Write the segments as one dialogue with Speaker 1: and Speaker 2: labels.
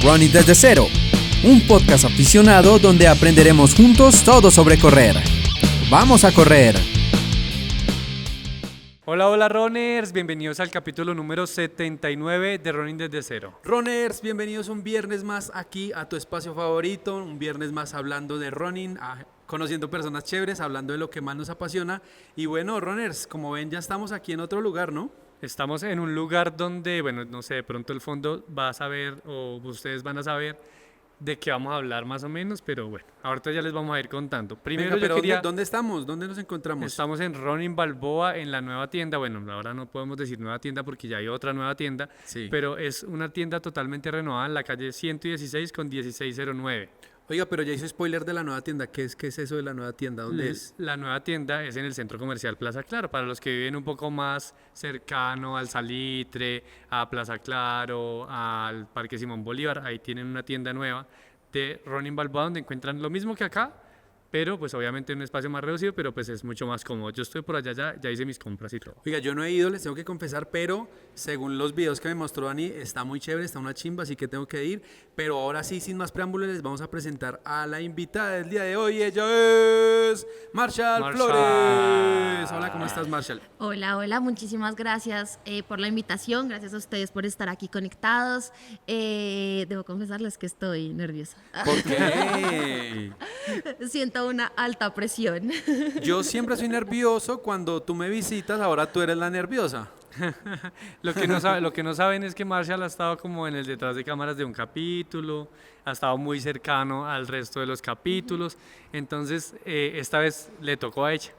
Speaker 1: Running desde cero, un podcast aficionado donde aprenderemos juntos todo sobre correr. ¡Vamos a correr!
Speaker 2: Hola runners, bienvenidos al capítulo número 79 de Running desde cero.
Speaker 3: Runners, bienvenidos un viernes más aquí a tu espacio favorito, un viernes más hablando de running, conociendo personas chéveres, hablando de lo que más nos apasiona. Y bueno, runners, como ven, ya estamos aquí en otro lugar, ¿no?
Speaker 2: Estamos en un lugar donde, bueno, no sé, de pronto el fondo va a saber o ustedes van a saber de qué vamos a hablar más o menos, pero bueno, ahorita ya les vamos a ir contando. Primero,
Speaker 3: Venga, pero
Speaker 2: yo quería...
Speaker 3: ¿dónde estamos? ¿Dónde nos encontramos?
Speaker 2: Estamos en Running Balboa, en la nueva tienda. Bueno, ahora no podemos decir nueva tienda porque ya hay otra nueva tienda,
Speaker 3: Sí.
Speaker 2: pero es una tienda totalmente renovada en la calle 116 con 1609.
Speaker 3: Oiga, pero ya hice spoiler de la nueva tienda. ¿Qué es eso de la nueva tienda? ¿Dónde es?
Speaker 2: La nueva tienda es en el Centro Comercial Plaza Claro, para los que viven un poco más cercano al Salitre, a Plaza Claro, al Parque Simón Bolívar. Ahí tienen una tienda nueva de Running Balboa donde encuentran lo mismo que acá, pero pues obviamente en un espacio más reducido, pero pues es mucho más cómodo. Yo estoy por allá, ya hice mis compras y todo.
Speaker 3: Oiga, yo no he ido, les tengo que confesar, pero según los videos que me mostró Dani, está muy chévere, está una chimba, así que tengo que ir. Pero ahora sí, sin más preámbulos, les vamos a presentar a la invitada del día de hoy. Ella es Marshall Flores. Hola, ¿cómo estás, Marshall?
Speaker 4: Hola, muchísimas gracias por la invitación, gracias a ustedes por estar aquí conectados. Debo confesarles que estoy nerviosa.
Speaker 3: ¿Por qué?
Speaker 4: Siento una alta presión.
Speaker 3: Yo siempre soy nervioso cuando tú me visitas, ahora tú eres la nerviosa.
Speaker 2: Lo que no saben es que Marshall ha estado como en el detrás de cámaras de un capítulo, ha estado muy cercano al resto de los capítulos, entonces esta vez le tocó a ella.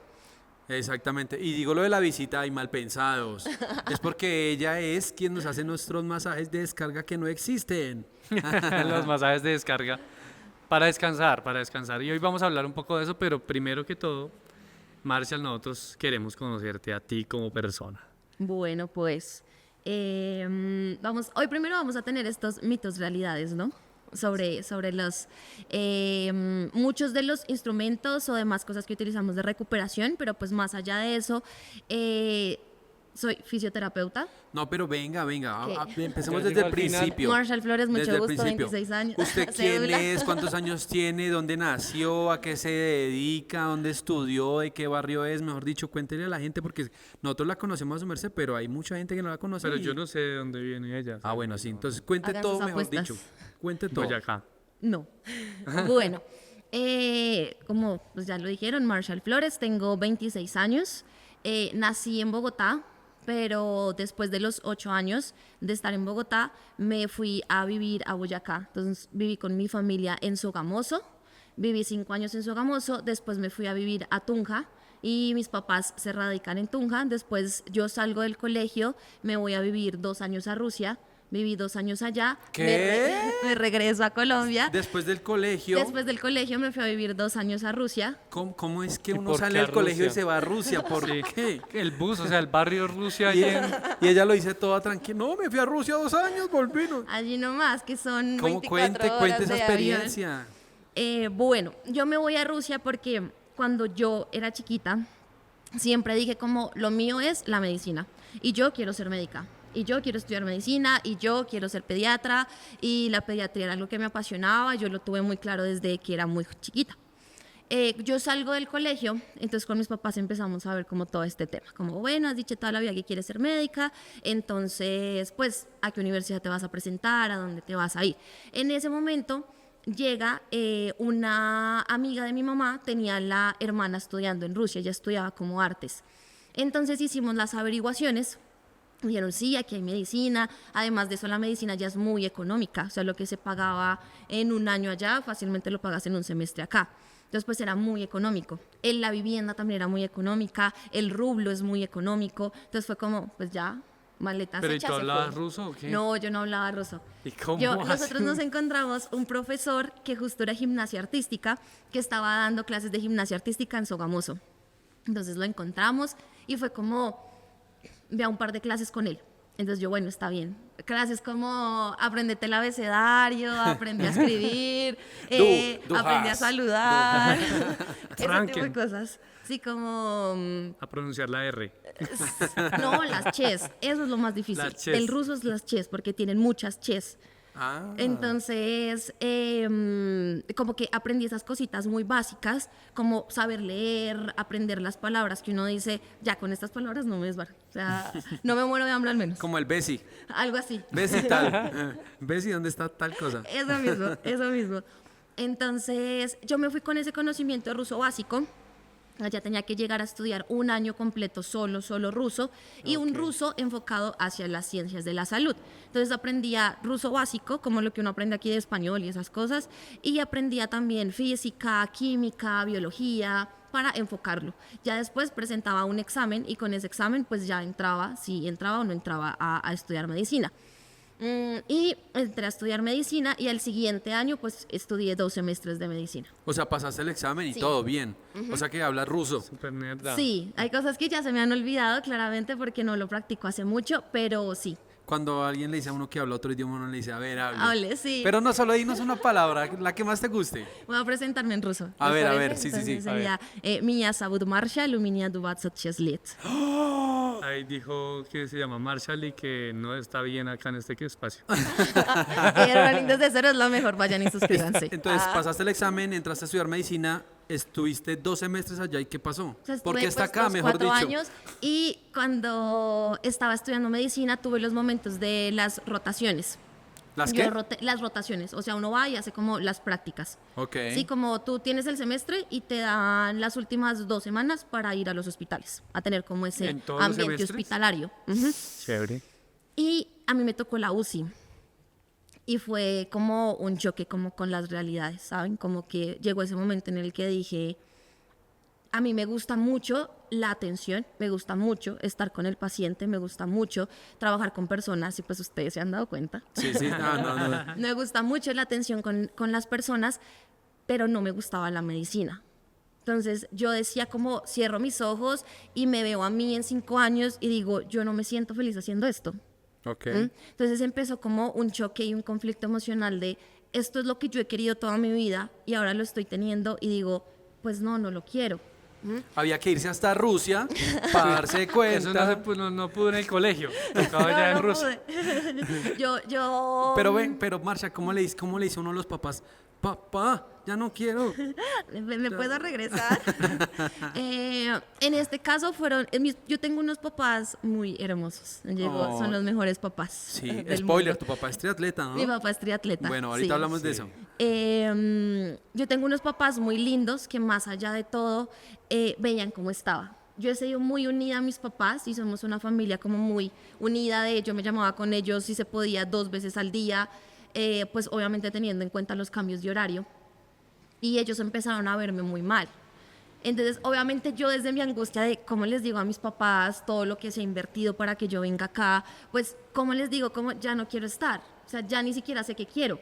Speaker 3: Exactamente, y digo lo de la visita y mal pensados, es porque ella es quien nos hace nuestros masajes de descarga que no existen.
Speaker 2: Los masajes de descarga para descansar. Y hoy vamos a hablar un poco de eso, pero primero que todo, Marshall, nosotros queremos conocerte a ti como persona.
Speaker 4: Bueno, pues hoy primero vamos a tener estos mitos realidades, ¿no? Sobre los muchos de los instrumentos o demás cosas que utilizamos de recuperación, pero pues más allá de eso, soy fisioterapeuta.
Speaker 3: No, pero venga, empecemos
Speaker 2: Ya
Speaker 3: desde el
Speaker 2: llegó al final.
Speaker 3: principio.
Speaker 4: Marshall Flores, mucho
Speaker 3: Desde el
Speaker 4: gusto,
Speaker 3: principio.
Speaker 4: 26 años.
Speaker 3: ¿Usted quién
Speaker 4: Cédula.
Speaker 3: es? ¿Cuántos años tiene? ¿Dónde nació? ¿A qué se dedica? ¿Dónde estudió? ¿De qué barrio es? Mejor dicho, cuéntele a la gente porque nosotros la conocemos a su merced, pero hay mucha gente que no la conoce.
Speaker 2: Pero yo no sé de dónde viene ella.
Speaker 3: Ah, bueno, sí, entonces cuente
Speaker 4: Hagan
Speaker 3: todo,
Speaker 4: sus
Speaker 3: mejor
Speaker 4: apuestas.
Speaker 3: dicho. Cuente todo.
Speaker 2: Boyacá.
Speaker 4: No. Bueno, como pues ya lo dijeron, Marshall Flores, tengo 26 años. Nací en Bogotá, pero después de los 8 años de estar en Bogotá, me fui a vivir a Boyacá. Entonces viví con mi familia en Sogamoso, viví 5 años en Sogamoso, después me fui a vivir a Tunja y mis papás se radican en Tunja. Después yo salgo del colegio, me voy a vivir 2 años a Rusia. Viví 2 años allá.
Speaker 3: ¿Qué?
Speaker 4: Me regreso a Colombia.
Speaker 3: Después del colegio,
Speaker 4: Después del colegio me fui a vivir 2 años a Rusia.
Speaker 3: ¿cómo es que
Speaker 2: ¿Y
Speaker 3: uno
Speaker 2: por
Speaker 3: sale
Speaker 2: qué a
Speaker 3: del colegio y
Speaker 2: Rusia?
Speaker 3: se va a Rusia? ¿Por
Speaker 2: Sí.
Speaker 3: qué?
Speaker 2: El bus, o sea, el barrio Rusia
Speaker 3: Y,
Speaker 2: ahí en...
Speaker 3: y ella lo dice toda tranquila. No, me fui a Rusia 2 años, volví. No.
Speaker 4: Allí nomás, que son
Speaker 3: ¿Cómo?
Speaker 4: 24
Speaker 3: Cuente
Speaker 4: horas
Speaker 3: esa
Speaker 4: de
Speaker 3: experiencia.
Speaker 4: avión. Bueno, yo me voy a Rusia porque cuando yo era chiquita, siempre dije como lo mío es la medicina y yo quiero ser médica. Y yo quiero estudiar medicina, y yo quiero ser pediatra, y la pediatría era algo que me apasionaba, yo lo tuve muy claro desde que era muy chiquita. Yo salgo del colegio, entonces con mis papás empezamos a ver como todo este tema, como bueno, has dicho toda la vida que quieres ser médica, entonces pues a qué universidad te vas a presentar, a dónde te vas a ir. En ese momento llega una amiga de mi mamá, tenía la hermana estudiando en Rusia, ella estudiaba como artes, entonces hicimos las averiguaciones. Dijeron, sí, aquí hay medicina, además de eso la medicina ya es muy económica, o sea, lo que se pagaba en un año allá, fácilmente lo pagas en un semestre acá. Entonces, pues era muy económico. La vivienda también era muy económica, el rublo es muy económico, entonces fue como, pues ya, maletas
Speaker 2: ¿Pero y
Speaker 4: hechas,
Speaker 2: tú
Speaker 4: se
Speaker 2: hablabas
Speaker 4: fue.
Speaker 2: ruso o qué?
Speaker 4: No, yo no hablaba ruso.
Speaker 2: ¿Y cómo
Speaker 4: Nosotros
Speaker 2: hacen?
Speaker 4: nos encontramos un profesor que justo era gimnasia artística, que estaba dando clases de gimnasia artística en Sogamoso. Entonces lo encontramos y fue como, ve a un par de clases con él. Entonces yo, bueno, está bien. Clases como aprendete el abecedario, aprende a escribir,
Speaker 3: Du
Speaker 4: aprende a
Speaker 3: hast,
Speaker 4: saludar, ese tipo
Speaker 2: Franken.
Speaker 4: de cosas. Sí, como...
Speaker 2: A pronunciar la R.
Speaker 4: No, las ches, eso es lo más difícil.
Speaker 2: Las ches.
Speaker 4: El ruso es las ches, porque tienen muchas ches.
Speaker 3: Ah.
Speaker 4: Entonces, como que aprendí esas cositas muy básicas, como saber leer, aprender las palabras que uno dice, ya con estas palabras no me desbarro. O sea, no me muero de hambre al menos.
Speaker 3: Como el Bessie.
Speaker 4: Algo así.
Speaker 3: Bessie tal. Bessie, ¿dónde está tal cosa?
Speaker 4: Eso mismo, eso mismo. Entonces, yo me fui con ese conocimiento de ruso básico. Allá tenía que llegar a estudiar un año completo solo ruso y un ruso enfocado hacia las ciencias de la salud. Entonces aprendía ruso básico, como lo que uno aprende aquí de español y esas cosas, y aprendía también física, química, biología, para enfocarlo. Ya después presentaba un examen y con ese examen pues ya entraba, si entraba o no entraba a estudiar medicina. Y entré a estudiar medicina y al siguiente año pues estudié 2 semestres de medicina.
Speaker 3: O sea, pasaste el examen y
Speaker 4: Sí.
Speaker 3: todo bien. O sea que hablas ruso.
Speaker 2: Súper nerda.
Speaker 4: Sí, hay cosas que ya se me han olvidado claramente porque no lo practico hace mucho, pero sí.
Speaker 3: Cuando alguien le dice a uno que habla otro idioma, uno le dice, a ver, hable.
Speaker 4: Hable, sí.
Speaker 3: Pero no solo dinos una palabra, la que más te guste.
Speaker 4: Voy a presentarme en ruso.
Speaker 3: A
Speaker 4: ¿Les
Speaker 3: ver,
Speaker 4: parece?
Speaker 3: sí, sí, sí.
Speaker 4: Entonces
Speaker 3: A
Speaker 4: sería, Меня зовут Маршал, у меня 26 лет.
Speaker 2: Ahí dijo que se llama Marshall y que no está bien acá en este espacio.
Speaker 4: Rolling desde cero es lo mejor, vayan y suscríbanse.
Speaker 3: Entonces, pasaste el examen, entraste a estudiar medicina, estuviste 2 semestres allá y ¿qué pasó?
Speaker 4: O sea, estuve,
Speaker 3: ¿Por qué está
Speaker 4: pues,
Speaker 3: acá,
Speaker 4: los
Speaker 3: mejor
Speaker 4: 4
Speaker 3: dicho?
Speaker 4: años y cuando estaba estudiando medicina tuve los momentos de las rotaciones.
Speaker 3: ¿Las
Speaker 4: Yo
Speaker 3: qué?
Speaker 4: las rotaciones, o sea, uno va y hace como las prácticas.
Speaker 3: Ok.
Speaker 4: Sí, como tú tienes el semestre y te dan las últimas 2 semanas para ir a los hospitales, a tener como ese
Speaker 2: ¿En todos los
Speaker 4: ambiente
Speaker 2: semestres?
Speaker 4: hospitalario. Ujú.
Speaker 2: Chévere.
Speaker 4: Y a mí me tocó la UCI. Y fue como un choque como con las realidades, ¿saben? Como que llegó ese momento en el que dije, a mí me gusta mucho la atención, me gusta mucho estar con el paciente, me gusta mucho trabajar con personas y pues ustedes se han dado cuenta.
Speaker 3: Sí, sí. No.
Speaker 4: Me gusta mucho la atención con las personas, pero no me gustaba la medicina. Entonces yo decía como cierro mis ojos y me veo a mí en 5 años y digo, yo no me siento feliz haciendo esto.
Speaker 3: Ok.
Speaker 4: Entonces empezó como un choque y un conflicto emocional de esto es lo que yo he querido toda mi vida y ahora lo estoy teniendo y digo, pues no lo quiero.
Speaker 3: Había que irse hasta Rusia para darse cuenta.
Speaker 2: Eso no pudo en el colegio. Tocaba ya en ruso.
Speaker 4: pude. yo...
Speaker 3: Pero Marcia, ¿cómo le dice uno a los papás? Papá, ya no quiero.
Speaker 4: ¿Me puedo regresar? En este caso yo tengo unos papás muy hermosos.
Speaker 3: Oh.
Speaker 4: Son los mejores papás.
Speaker 3: Sí,
Speaker 4: del
Speaker 3: spoiler,
Speaker 4: mundo.
Speaker 3: tu papá es triatleta, ¿no?
Speaker 4: Mi papá es triatleta.
Speaker 3: Bueno, ahorita
Speaker 4: sí.
Speaker 3: hablamos de eso.
Speaker 4: Yo tengo unos papás muy lindos que más allá de todo veían cómo estaba. Yo he sido muy unida a mis papás y somos una familia como muy unida. Yo me llamaba con ellos si se podía 2 veces al día, pues obviamente teniendo en cuenta los cambios de horario. Y ellos empezaron a verme muy mal. Entonces, obviamente yo desde mi angustia de cómo les digo a mis papás todo lo que se ha invertido para que yo venga acá, pues cómo les digo, cómo ya no quiero estar, o sea, ya ni siquiera sé qué quiero.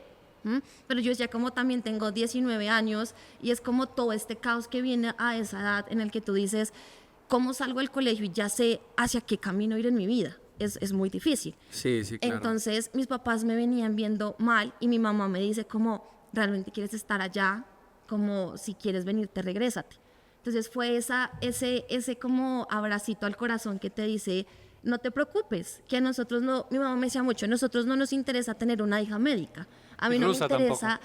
Speaker 4: Pero yo ya como también tengo 19 años y es como todo este caos que viene a esa edad en el que tú dices, ¿cómo salgo del colegio y ya sé hacia qué camino ir en mi vida? Es muy difícil.
Speaker 3: Sí, sí, claro.
Speaker 4: Entonces mis papás me venían viendo mal y mi mamá me dice como, ¿realmente quieres estar allá? Como si quieres venirte, regrésate. Entonces fue ese como abracito al corazón que te dice, no te preocupes, que a nosotros no, mi mamá me decía mucho, a nosotros no nos interesa tener una hija médica. A mí no me
Speaker 2: Rusa
Speaker 4: interesa,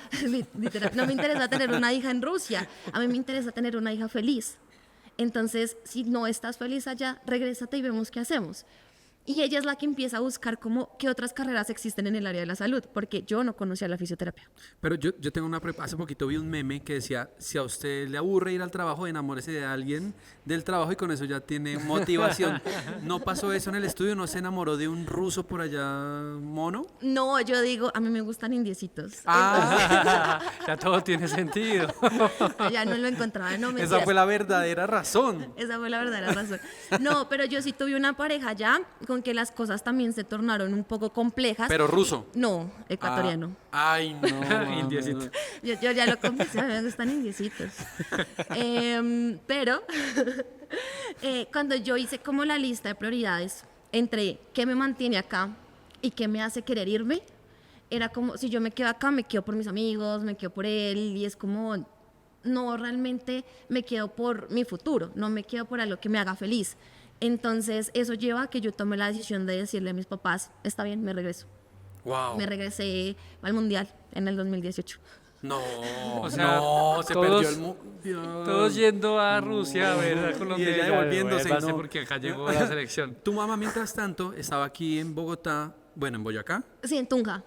Speaker 4: literal, no me interesa tener una hija en Rusia, a mí me interesa tener una hija feliz. Entonces, si no estás feliz allá, regrésate y vemos qué hacemos. Y ella es la que empieza a buscar como qué otras carreras existen en el área de la salud, porque yo no conocía la fisioterapia.
Speaker 3: Pero yo tengo hace poquito vi un meme que decía, si a usted le aburre ir al trabajo, enamórese de alguien del trabajo y con eso ya tiene motivación. ¿No pasó eso en el estudio? ¿No se enamoró de un ruso por allá mono?
Speaker 4: No, yo digo, a mí me gustan indiecitos.
Speaker 2: Ya todo tiene sentido.
Speaker 4: Entonces, ya no lo encontraba, no me
Speaker 3: Esa fue la verdadera razón.
Speaker 4: Esa fue la verdadera razón. No, pero yo sí tuve una pareja ya con que las cosas también se tornaron un poco complejas.
Speaker 3: Pero ruso.
Speaker 4: No, ecuatoriano.
Speaker 3: Ay, no.
Speaker 2: Indiecito.
Speaker 4: Yo ya lo confesé, a mí me gustan indiecitos. Pero cuando yo hice como la lista de prioridades entre qué me mantiene acá y qué me hace querer irme, era como, si yo me quedo acá, me quedo por mis amigos, me quedo por él, y es como, no, realmente me quedo por mi futuro, no me quedo por algo que me haga feliz. Entonces, eso lleva a que yo tome la decisión de decirle a mis papás, está bien, me regreso.
Speaker 3: Wow.
Speaker 4: Me regresé al Mundial en el 2018.
Speaker 3: No,
Speaker 2: O sea,
Speaker 3: no, se
Speaker 2: todos-
Speaker 3: perdió el mundial.
Speaker 2: Todos yendo a Rusia a ver a Colombia.
Speaker 3: Y ella
Speaker 2: ya,
Speaker 3: devolviéndose,
Speaker 2: vuélvase
Speaker 3: no.
Speaker 2: porque acá llegó la selección.
Speaker 3: Tu mamá, mientras tanto, estaba aquí en Bogotá, bueno, en Boyacá,
Speaker 4: Sí, en Tunja.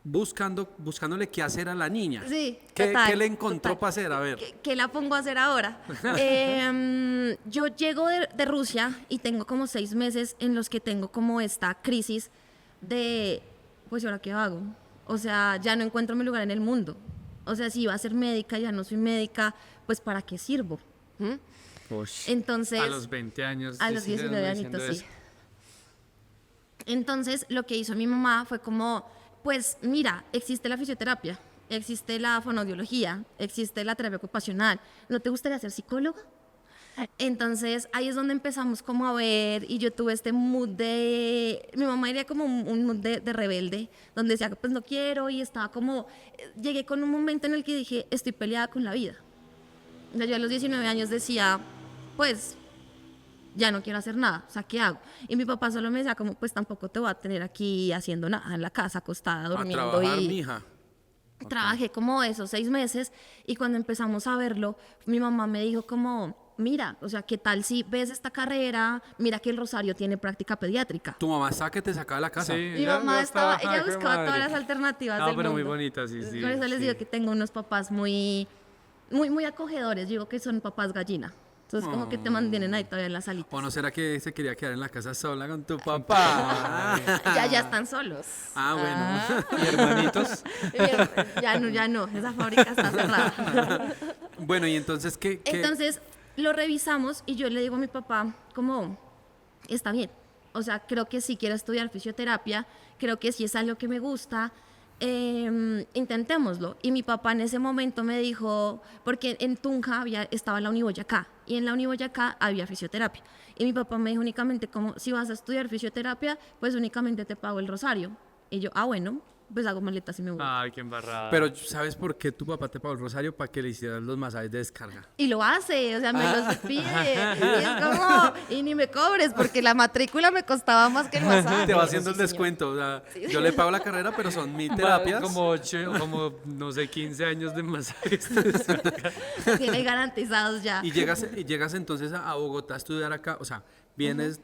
Speaker 3: buscándole qué hacer a la niña.
Speaker 4: Sí,
Speaker 3: ¿Qué,
Speaker 4: total,
Speaker 3: qué le encontró
Speaker 4: total.
Speaker 3: para hacer? A ver.
Speaker 4: ¿Qué la pongo a hacer ahora? Yo llego de Rusia y tengo como 6 meses en los que tengo como esta crisis de, pues, ¿y ahora qué hago? O sea, ya no encuentro mi lugar en el mundo. O sea, si iba a ser médica, ya no soy médica, pues ¿para qué sirvo? ¿Mm? Entonces,
Speaker 2: A los 20 años.
Speaker 4: a los
Speaker 2: sí,
Speaker 4: 19
Speaker 2: diciendo
Speaker 4: añitos, sí.
Speaker 2: eso.
Speaker 4: Entonces, lo que hizo mi mamá fue como, pues mira, existe la fisioterapia, existe la fonoaudiología, existe la terapia ocupacional. ¿No te gustaría ser psicóloga? Entonces, ahí es donde empezamos como a ver, y yo tuve este mood de, mi mamá era como un mood de rebelde, donde decía, pues no quiero, y estaba como, llegué con un momento en el que dije, estoy peleada con la vida. O sea, yo a los 19 años decía, pues, ya no quiero hacer nada, o sea, ¿qué hago? Y mi papá solo me decía como, pues tampoco te voy a tener aquí haciendo nada en la casa, acostada,
Speaker 3: A
Speaker 4: durmiendo.
Speaker 3: trabajar,
Speaker 4: y
Speaker 3: mija.
Speaker 4: trabajé como esos 6 meses y cuando empezamos a verlo, mi mamá me dijo como, mira, o sea, ¿qué tal si ves esta carrera? Mira que el Rosario tiene práctica pediátrica.
Speaker 3: Tu mamá está que te saca de la casa.
Speaker 2: Sí,
Speaker 4: Mi
Speaker 2: ya-
Speaker 4: mamá
Speaker 2: ya
Speaker 4: estaba,
Speaker 2: estaba,
Speaker 4: ella
Speaker 2: qué
Speaker 4: buscaba todas
Speaker 2: madre.
Speaker 4: las alternativas
Speaker 2: No,
Speaker 4: del
Speaker 2: pero muy
Speaker 4: mundo.
Speaker 2: bonita, sí, sí.
Speaker 4: Por eso les
Speaker 2: sí.
Speaker 4: digo que tengo unos papás muy acogedores, digo que son papás gallina. Entonces como que te mantienen ahí todavía en las salitas.
Speaker 3: ¿O no será que se quería quedar en la casa sola con tu papá?
Speaker 4: Ya están solos.
Speaker 3: Ah, bueno.
Speaker 2: ¿Y hermanitos?
Speaker 4: Ya no, esa fábrica está cerrada.
Speaker 3: Bueno, y entonces, ¿qué?
Speaker 4: Entonces lo revisamos y yo le digo a mi papá como, está bien, o sea, creo que sí quiero estudiar fisioterapia, creo que sí es algo que me gusta, intentémoslo. Y mi papá en ese momento me dijo, porque en Tunja estaba la Uniboyacá, y en la Uniboyacá había fisioterapia. Y mi papá me dijo únicamente como, si vas a estudiar fisioterapia, pues únicamente te pago el Rosario. Y yo, bueno, pues hago maletas y me voy.
Speaker 2: Ay, qué embarrada.
Speaker 3: Pero ¿sabes por qué tu papá te pagó el Rosario? Para que le hicieras los masajes de descarga.
Speaker 4: Y lo hace, o sea, me los pide. Y es como, y ni me cobres, porque la matrícula me costaba más que el masaje.
Speaker 3: Te va haciendo el
Speaker 4: Sí, señor.
Speaker 3: descuento. O sea, yo le pago la carrera, pero son 1000 terapias.
Speaker 2: Como 8, como, no sé, 15 años de masajes.
Speaker 4: Tiene garantizados ya.
Speaker 3: Y llegas entonces a Bogotá a estudiar acá. O sea, vienes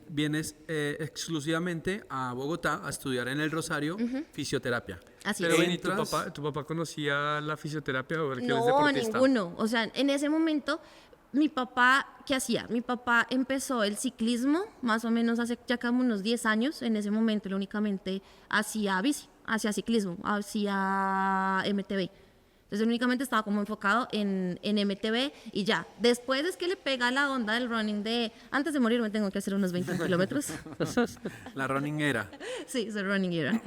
Speaker 3: exclusivamente a Bogotá a estudiar en el Rosario fisioterapia.
Speaker 4: Así
Speaker 2: Pero
Speaker 4: es.
Speaker 2: ven, ¿y
Speaker 3: Entras-
Speaker 2: tu papá conocía la fisioterapia o el que eres
Speaker 4: No,
Speaker 2: deportista?
Speaker 4: ninguno. O sea, en ese momento, mi papá, ¿qué hacía? Mi papá empezó el ciclismo, más o menos hace ya como unos 10 años. En ese momento, él únicamente hacía bici, hacía ciclismo, hacía MTB. Entonces, él únicamente estaba como enfocado en MTB y ya. Después es que le pega la onda del running de, antes de morir me tengo que hacer unos 20 kilómetros.
Speaker 3: La running era.
Speaker 4: Sí, es el running era.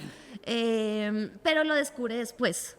Speaker 4: Pero lo descubre después.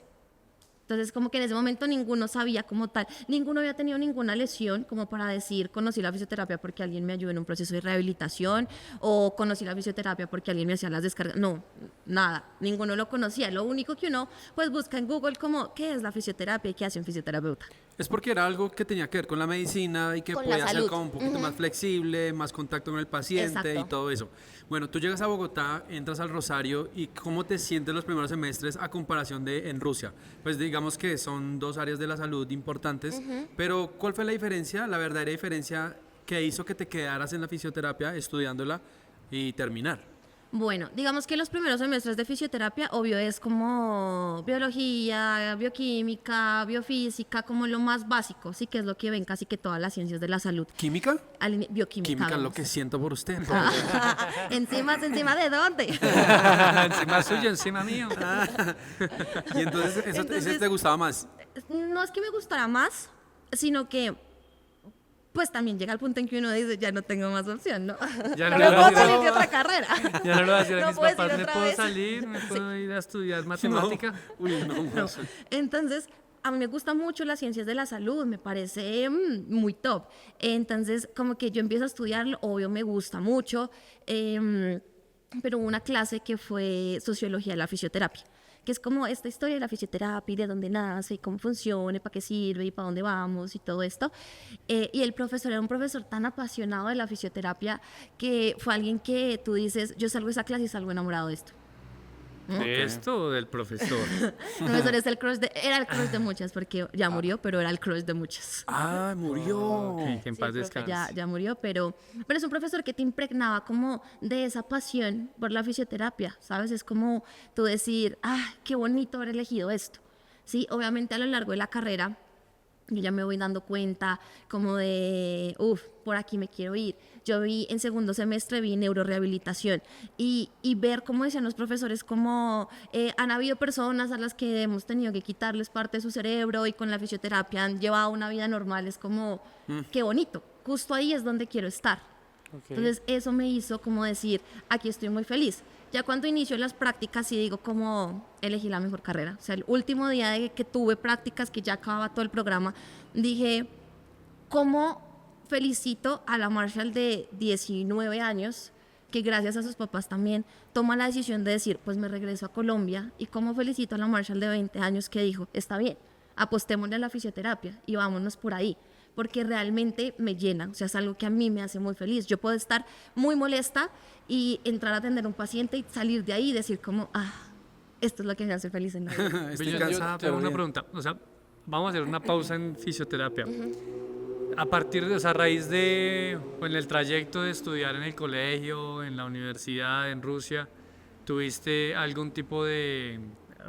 Speaker 4: Entonces, como que en ese momento ninguno sabía como tal, ninguno había tenido ninguna lesión como para decir, conocí la fisioterapia porque alguien me ayudó en un proceso de rehabilitación o conocí la fisioterapia porque alguien me hacía las descargas. No, nada, ninguno lo conocía. Lo único que uno pues busca en Google como, ¿qué es la fisioterapia y qué hace un fisioterapeuta?
Speaker 3: Es porque era algo que tenía que ver con la medicina y que
Speaker 4: Con la
Speaker 3: podía ser
Speaker 4: salud.
Speaker 3: como un poquito más flexible, más contacto con el paciente
Speaker 4: Exacto.
Speaker 3: y todo eso. Bueno, tú llegas a Bogotá, entras al Rosario y ¿cómo te sientes los primeros semestres a comparación de en Rusia? Pues digamos que son dos áreas de la salud importantes, pero ¿cuál fue la diferencia, la verdadera diferencia que hizo que te quedaras en la fisioterapia estudiándola y terminar?
Speaker 4: Bueno, digamos que los primeros semestres de fisioterapia, obvio, es como biología, bioquímica, biofísica, como lo más básico, sí, que es lo que ven casi que todas las ciencias de la salud.
Speaker 3: ¿Química?
Speaker 4: Bioquímica.
Speaker 3: Química es lo
Speaker 4: vamos.
Speaker 3: que siento por usted.
Speaker 4: ¿Encima de dónde?
Speaker 2: Encima suyo, encima mío.
Speaker 3: Y entonces, ese
Speaker 4: Entonces-
Speaker 3: te gustaba más.
Speaker 4: No es que me gustara más, sino que pues también llega el punto en que uno dice, ya no tengo más opción, ¿no?
Speaker 2: Ya
Speaker 4: no
Speaker 2: no
Speaker 4: me
Speaker 2: lo
Speaker 4: puedo
Speaker 2: hago.
Speaker 4: salir de otra carrera.
Speaker 2: Ya no lo voy a decir a
Speaker 4: No
Speaker 2: mis
Speaker 4: puedo
Speaker 2: papás,
Speaker 4: decir
Speaker 2: ¿me
Speaker 4: otra
Speaker 2: puedo
Speaker 4: vez?
Speaker 2: salir? ¿Me puedo ir a estudiar matemática?
Speaker 3: Uy, no.
Speaker 4: No. Entonces, a mí me gustan mucho las ciencias de la salud, me parece muy top. Entonces, como que yo empiezo a estudiarlo, obvio me gusta mucho, pero hubo una clase que fue Sociología de la Fisioterapia, que es como esta historia de la fisioterapia y de dónde nace y cómo funciona y para qué sirve y para dónde vamos y todo esto. Y el profesor era un profesor tan apasionado de la fisioterapia que fue alguien que tú dices, yo salgo de esa clase y salgo enamorado de esto.
Speaker 2: ¿De esto o del profesor?
Speaker 4: El profesor es el crush era el crush de muchas, porque ya murió, pero era el crush de muchas.
Speaker 3: Ah, murió.
Speaker 2: Ok, que en
Speaker 4: Sí,
Speaker 2: paz
Speaker 4: el profe
Speaker 2: descanse.
Speaker 4: ya murió, pero es un profesor que te impregnaba como de esa pasión por la fisioterapia, ¿sabes? Es como tú decir, qué bonito haber elegido esto. Sí, obviamente a lo largo de la carrera yo ya me voy dando cuenta como de, por aquí me quiero ir. Yo vi en segundo semestre, vi neurorehabilitación y ver cómo decían los profesores, como han habido personas a las que hemos tenido que quitarles parte de su cerebro y con la fisioterapia han llevado una vida normal. Es como, qué bonito, justo ahí es donde quiero estar.
Speaker 2: Ok.
Speaker 4: Entonces eso me hizo como decir, aquí estoy muy feliz. Ya cuando inicio las prácticas sí digo como elegí la mejor carrera. O sea, el último día de que tuve prácticas, que ya acababa todo el programa, dije, ¿cómo felicito a la Marshall de 19 años, que gracias a sus papás también toma la decisión de decir, pues me regreso a Colombia? ¿Y cómo felicito a la Marshall de 20 años que dijo, está bien, apostémosle a la fisioterapia y vámonos por ahí? Porque realmente me llena, o sea, es algo que a mí me hace muy feliz. Yo puedo estar muy molesta y entrar a atender a un paciente y salir de ahí y decir como, esto es lo que me hace feliz en la vida.
Speaker 3: Estoy
Speaker 2: Yo
Speaker 3: cansada,
Speaker 2: tengo
Speaker 3: pero
Speaker 2: una
Speaker 3: bien.
Speaker 2: pregunta. O sea, vamos a hacer una pausa en fisioterapia. A partir de esa raíz de, o en el trayecto de estudiar en el colegio, en la universidad, en Rusia, ¿tuviste algún tipo de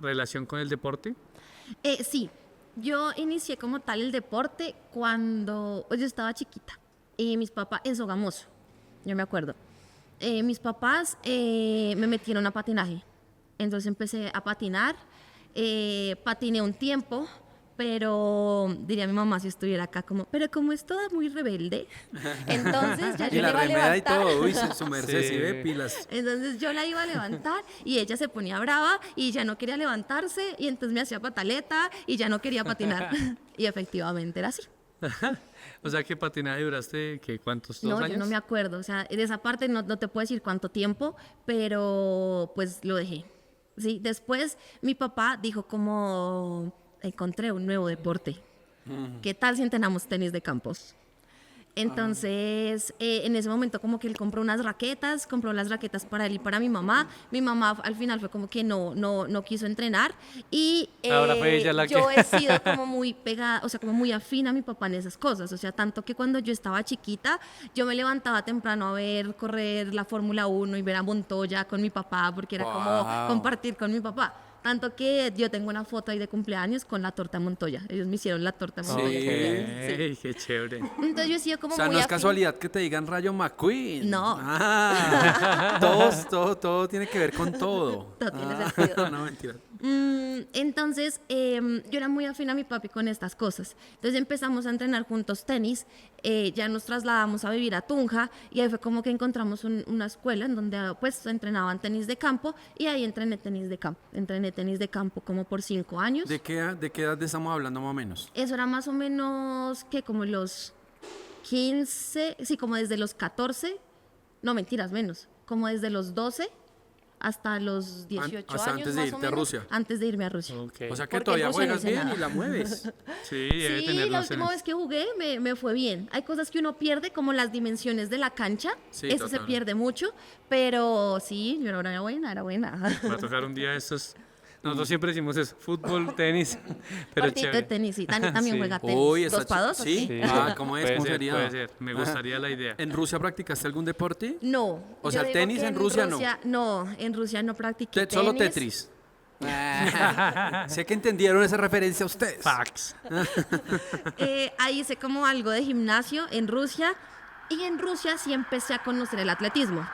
Speaker 2: relación con el deporte?
Speaker 4: Sí, yo inicié como tal el deporte cuando yo estaba chiquita y mis papás, en Sogamoso, yo me acuerdo. Mis papás me metieron a patinaje, entonces empecé a patinar, patiné un tiempo, pero diría mi mamá si estuviera acá como, pero como es toda muy rebelde, entonces ya
Speaker 3: Y
Speaker 4: yo
Speaker 3: la
Speaker 4: le iba a
Speaker 3: remeda y
Speaker 4: levantar.
Speaker 3: todo. Uy, su merced,
Speaker 2: Sí.
Speaker 3: sí ve pilas.
Speaker 4: Entonces yo la iba a levantar y ella se ponía brava y ya no quería levantarse y entonces me hacía pataleta y ya no quería patinar. Y efectivamente era así.
Speaker 2: O sea, que patinaje duraste, ¿qué, cuántos, dos
Speaker 4: No,
Speaker 2: años?
Speaker 4: yo no me acuerdo. O sea, de esa parte no te puedo decir cuánto tiempo, pero pues lo dejé. Sí, después mi papá dijo como, encontré un nuevo deporte. ¿Qué tal si entrenamos tenis de campos? Entonces, en ese momento como que él compró las raquetas para él y para mi mamá. Mi mamá al final fue como que no quiso entrenar y
Speaker 2: Ahora fue ella la
Speaker 4: yo
Speaker 2: que-
Speaker 4: he sido como muy pegada, o sea, como muy afín a mi papá en esas cosas. O sea, tanto que cuando yo estaba chiquita, yo me levantaba temprano a ver correr la Fórmula 1 y ver a Montoya con mi papá, porque era como
Speaker 3: Wow.
Speaker 4: compartir con mi papá. Tanto que yo tengo una foto ahí de cumpleaños con la torta Montoya. Ellos me hicieron la torta
Speaker 3: Sí.
Speaker 4: Montoya. de
Speaker 2: Ok,
Speaker 4: cumpleaños, sí.
Speaker 2: qué chévere.
Speaker 4: Entonces yo he sido como
Speaker 3: O sea,
Speaker 4: muy
Speaker 3: no es
Speaker 4: afín.
Speaker 3: casualidad que te digan Rayo McQueen.
Speaker 4: No.
Speaker 3: Todo tiene que ver con todo.
Speaker 4: Todo tiene sentido.
Speaker 3: No, mentira.
Speaker 4: Entonces, yo era muy afín a mi papi con estas cosas. Entonces empezamos a entrenar juntos tenis, ya nos trasladamos a vivir a Tunja y ahí fue como que encontramos una escuela en donde pues entrenaban tenis de campo y ahí entrené tenis de campo. Entrené tenis de campo como por 5 años.
Speaker 3: ¿De qué edad estamos hablando más o menos?
Speaker 4: Eso era más o menos que como los 15, sí, como desde los 14, no mentiras, menos, como desde los 12 hasta los 18
Speaker 3: hasta
Speaker 4: años
Speaker 3: antes de
Speaker 4: más o
Speaker 3: irte a
Speaker 4: menos,
Speaker 3: Rusia.
Speaker 4: Antes de irme a Rusia.
Speaker 2: Ok.
Speaker 3: O sea que
Speaker 4: Porque
Speaker 3: todavía
Speaker 4: en Rusia no
Speaker 3: juegas
Speaker 4: hice
Speaker 3: bien
Speaker 4: nada.
Speaker 3: y la mueves.
Speaker 2: Sí, debe
Speaker 4: Sí,
Speaker 2: tener
Speaker 4: la
Speaker 2: los
Speaker 4: última vez que jugué me fue bien. Hay cosas que uno pierde, como las dimensiones de la cancha.
Speaker 3: Sí,
Speaker 4: Eso se
Speaker 3: total.
Speaker 4: pierde mucho, pero sí, yo era buena, era buena.
Speaker 2: Va a tocar un día estos. Nosotros siempre decimos eso, fútbol, tenis, pero
Speaker 4: Partito
Speaker 2: chévere.
Speaker 4: de tenis, sí. Dani también
Speaker 2: Sí.
Speaker 4: juega tenis.
Speaker 3: Uy,
Speaker 4: 2
Speaker 3: está
Speaker 4: para 2,
Speaker 3: ¿Sí?
Speaker 2: Sí.
Speaker 3: ¿Cómo es?
Speaker 2: Puede
Speaker 3: ¿Cómo
Speaker 2: ser,
Speaker 3: sería?
Speaker 2: puede ser. Me gustaría la idea.
Speaker 3: ¿En Rusia practicaste algún deporte?
Speaker 4: No.
Speaker 3: O sea,
Speaker 4: yo
Speaker 3: el
Speaker 4: digo
Speaker 3: tenis
Speaker 4: que
Speaker 3: en Rusia no.
Speaker 4: No, en Rusia no practiqué tenis.
Speaker 3: Solo Tetris. Sé que entendieron esa referencia ustedes.
Speaker 2: Fax.
Speaker 4: Ahí hice como algo de gimnasio en Rusia y en Rusia sí empecé a conocer el atletismo.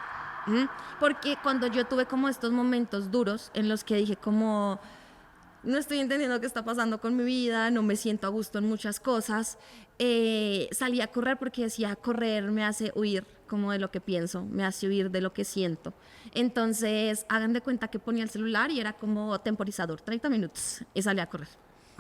Speaker 4: Porque cuando yo tuve como estos momentos duros en los que dije como no estoy entendiendo qué está pasando con mi vida, no me siento a gusto en muchas cosas, salí a correr porque decía correr me hace huir como de lo que pienso, me hace huir de lo que siento. Entonces hagan de cuenta que ponía el celular y era como temporizador, 30 minutos y salí a correr.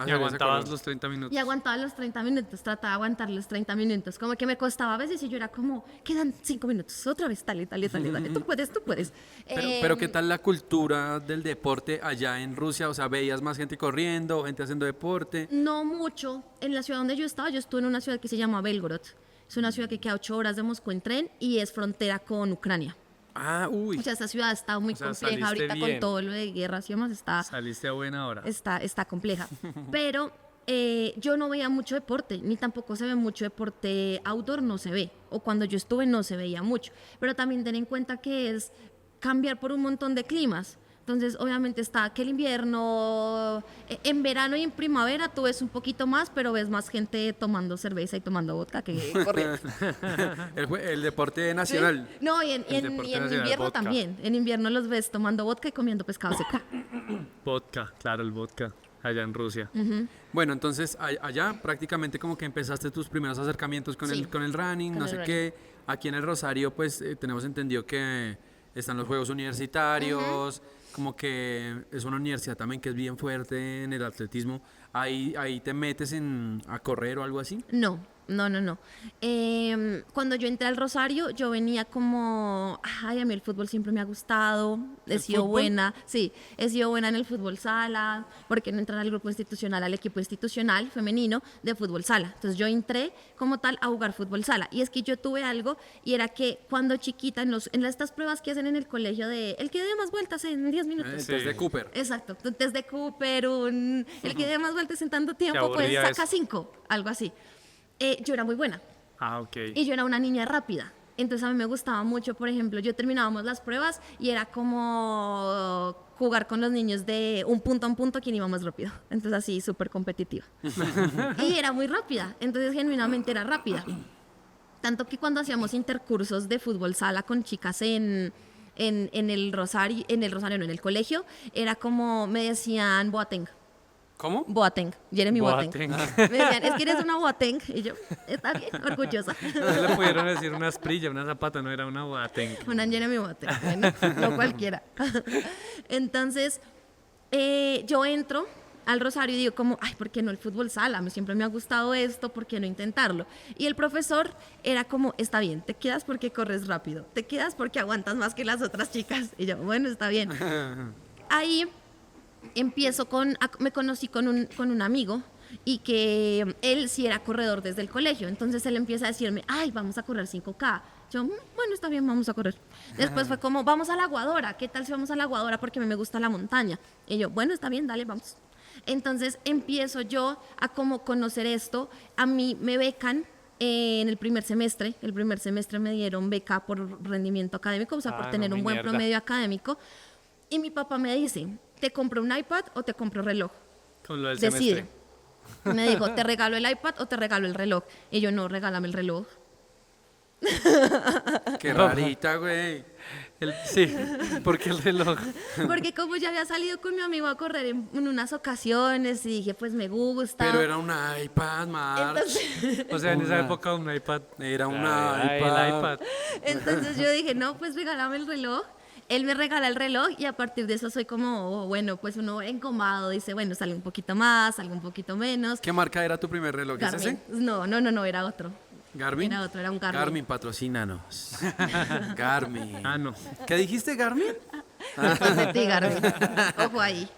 Speaker 2: Y aguantabas los 30 minutos.
Speaker 4: Y aguantaba los 30 minutos, trataba de aguantar los 30 minutos. Como que me costaba a veces y yo era como, quedan 5 minutos, otra vez, dale. Tú puedes.
Speaker 3: Pero ¿qué tal la cultura del deporte allá en Rusia? O sea, ¿veías más gente corriendo, gente haciendo deporte?
Speaker 4: No mucho. En la ciudad donde yo estaba, yo estuve en una ciudad que se llama Belgorod. Es una ciudad que queda 8 horas de Moscú en tren y es frontera con Ucrania.
Speaker 3: Ah, uy.
Speaker 4: O sea, esta ciudad está muy
Speaker 2: O sea,
Speaker 4: compleja
Speaker 2: saliste
Speaker 4: ahorita
Speaker 2: bien.
Speaker 4: con todo lo de guerras y demás,
Speaker 2: Saliste a buena hora.
Speaker 4: está compleja. Pero yo no veía mucho deporte, ni tampoco se ve mucho deporte outdoor, no se ve. O cuando yo estuve no se veía mucho. Pero también ten en cuenta que es cambiar por un montón de climas. Entonces, obviamente está que el invierno, en verano y en primavera tú ves un poquito más, pero ves más gente tomando cerveza y tomando vodka que corriendo.
Speaker 3: El deporte nacional.
Speaker 4: No, y
Speaker 2: El
Speaker 4: en
Speaker 2: deporte nacional,
Speaker 4: invierno
Speaker 2: vodka.
Speaker 4: también. En invierno los ves tomando vodka y comiendo pescado seco.
Speaker 2: Vodka, claro, el vodka, allá en Rusia.
Speaker 3: Bueno, entonces allá prácticamente como que empezaste tus primeros acercamientos con,
Speaker 4: Sí,
Speaker 3: con el running,
Speaker 4: con
Speaker 3: no
Speaker 4: el
Speaker 3: sé
Speaker 4: running.
Speaker 3: qué. Aquí en el Rosario pues tenemos entendido que están los Juegos Universitarios, como que es una universidad también que es bien fuerte en el atletismo. Ahí te metes a correr o algo así.
Speaker 4: No. Cuando yo entré al Rosario, yo venía como, ay, a mí el fútbol siempre me ha gustado, he
Speaker 3: ¿El
Speaker 4: sido
Speaker 3: fútbol?
Speaker 4: buena, sí, he sido buena en el fútbol sala, porque no entrar al grupo institucional, al equipo institucional femenino de fútbol sala. Entonces yo entré como tal a jugar fútbol sala. Y es que yo tuve algo, y era que cuando chiquita, en estas pruebas que hacen en el colegio de, el que dé más vueltas en 10 minutos.
Speaker 3: Entonces de Cooper.
Speaker 4: Exacto, test de Cooper, el que dé más vueltas en tanto tiempo, pues
Speaker 2: aburría
Speaker 4: saca
Speaker 2: eso.
Speaker 4: 5, algo así. Yo era muy buena
Speaker 2: Ah, ok.
Speaker 4: y yo era una niña rápida. Entonces a mí me gustaba mucho, por ejemplo, yo terminábamos las pruebas y era como jugar con los niños de un punto a un punto quién iba más rápido. Entonces así, súper competitiva. Y era muy rápida, entonces genuinamente era rápida. Tanto que cuando hacíamos intercursos de fútbol sala con chicas en el Rosario, no, en el colegio, era como, me decían Boateng.
Speaker 3: ¿Cómo?
Speaker 4: Boateng, Jeremy Boateng.
Speaker 2: Boateng.
Speaker 4: Me decían, es que eres una Boateng. Y yo, está bien, orgullosa.
Speaker 2: No le pudieron decir una Asprilla, una Zapata, no era una Boateng.
Speaker 4: Una Jeremy Boateng, bueno, no cualquiera. Entonces, yo entro al Rosario y digo como, ay, ¿por qué no el fútbol sala? Siempre me ha gustado esto, ¿por qué no intentarlo? Y el profesor era como, está bien, te quedas porque corres rápido, te quedas porque aguantas más que las otras chicas. Y yo, bueno, está bien. Ahí empiezo me conocí con un amigo y que él sí era corredor desde el colegio. Entonces él empieza a decirme, ay, vamos a correr 5K. Yo, bueno, está bien, vamos a correr. Después fue como, vamos a la Aguadora. ¿Qué tal si vamos a la Aguadora? Porque a mí me gusta la montaña. Y yo, bueno, está bien, dale, vamos. Entonces empiezo yo a como conocer esto. A mí me becan en el primer semestre. El primer semestre me dieron beca por rendimiento académico, o sea, por
Speaker 2: Ah,
Speaker 4: tener
Speaker 2: no,
Speaker 4: un
Speaker 2: mi
Speaker 4: buen
Speaker 2: mierda.
Speaker 4: promedio académico. Y mi papá me dice, ¿te compro un iPad o te compro reloj?
Speaker 2: Con lo del
Speaker 4: Decide.
Speaker 2: semestre.
Speaker 4: Me dijo, ¿te regalo el iPad o te regalo el reloj? Y yo, no, regálame el reloj.
Speaker 3: Qué rarita, güey.
Speaker 2: Sí, porque el reloj.
Speaker 4: Porque como ya había salido con mi amigo a correr en unas ocasiones y dije, pues me gusta.
Speaker 3: Pero era una iPad, March.
Speaker 4: Entonces,
Speaker 2: O sea, en esa
Speaker 3: Una-
Speaker 2: época un iPad.
Speaker 3: Era
Speaker 2: Claro,
Speaker 3: una
Speaker 2: era
Speaker 3: iPad.
Speaker 2: el iPad.
Speaker 4: entonces yo dije, no, pues regálame el reloj. Él me regala el reloj y a partir de eso soy como, oh, bueno, pues uno encomado dice, bueno, sale un poquito más, salgo un poquito menos.
Speaker 3: ¿Qué marca era tu primer reloj? ¿Es
Speaker 4: Garmin.
Speaker 3: ese?
Speaker 4: No, era otro.
Speaker 3: ¿Garmin?
Speaker 4: Era otro, era un Garmin.
Speaker 3: Garmin, patrocínanos. Garmin.
Speaker 2: Ah, no.
Speaker 3: ¿Qué dijiste, Garmin?
Speaker 4: Después de ti, Garmin. Ojo ahí.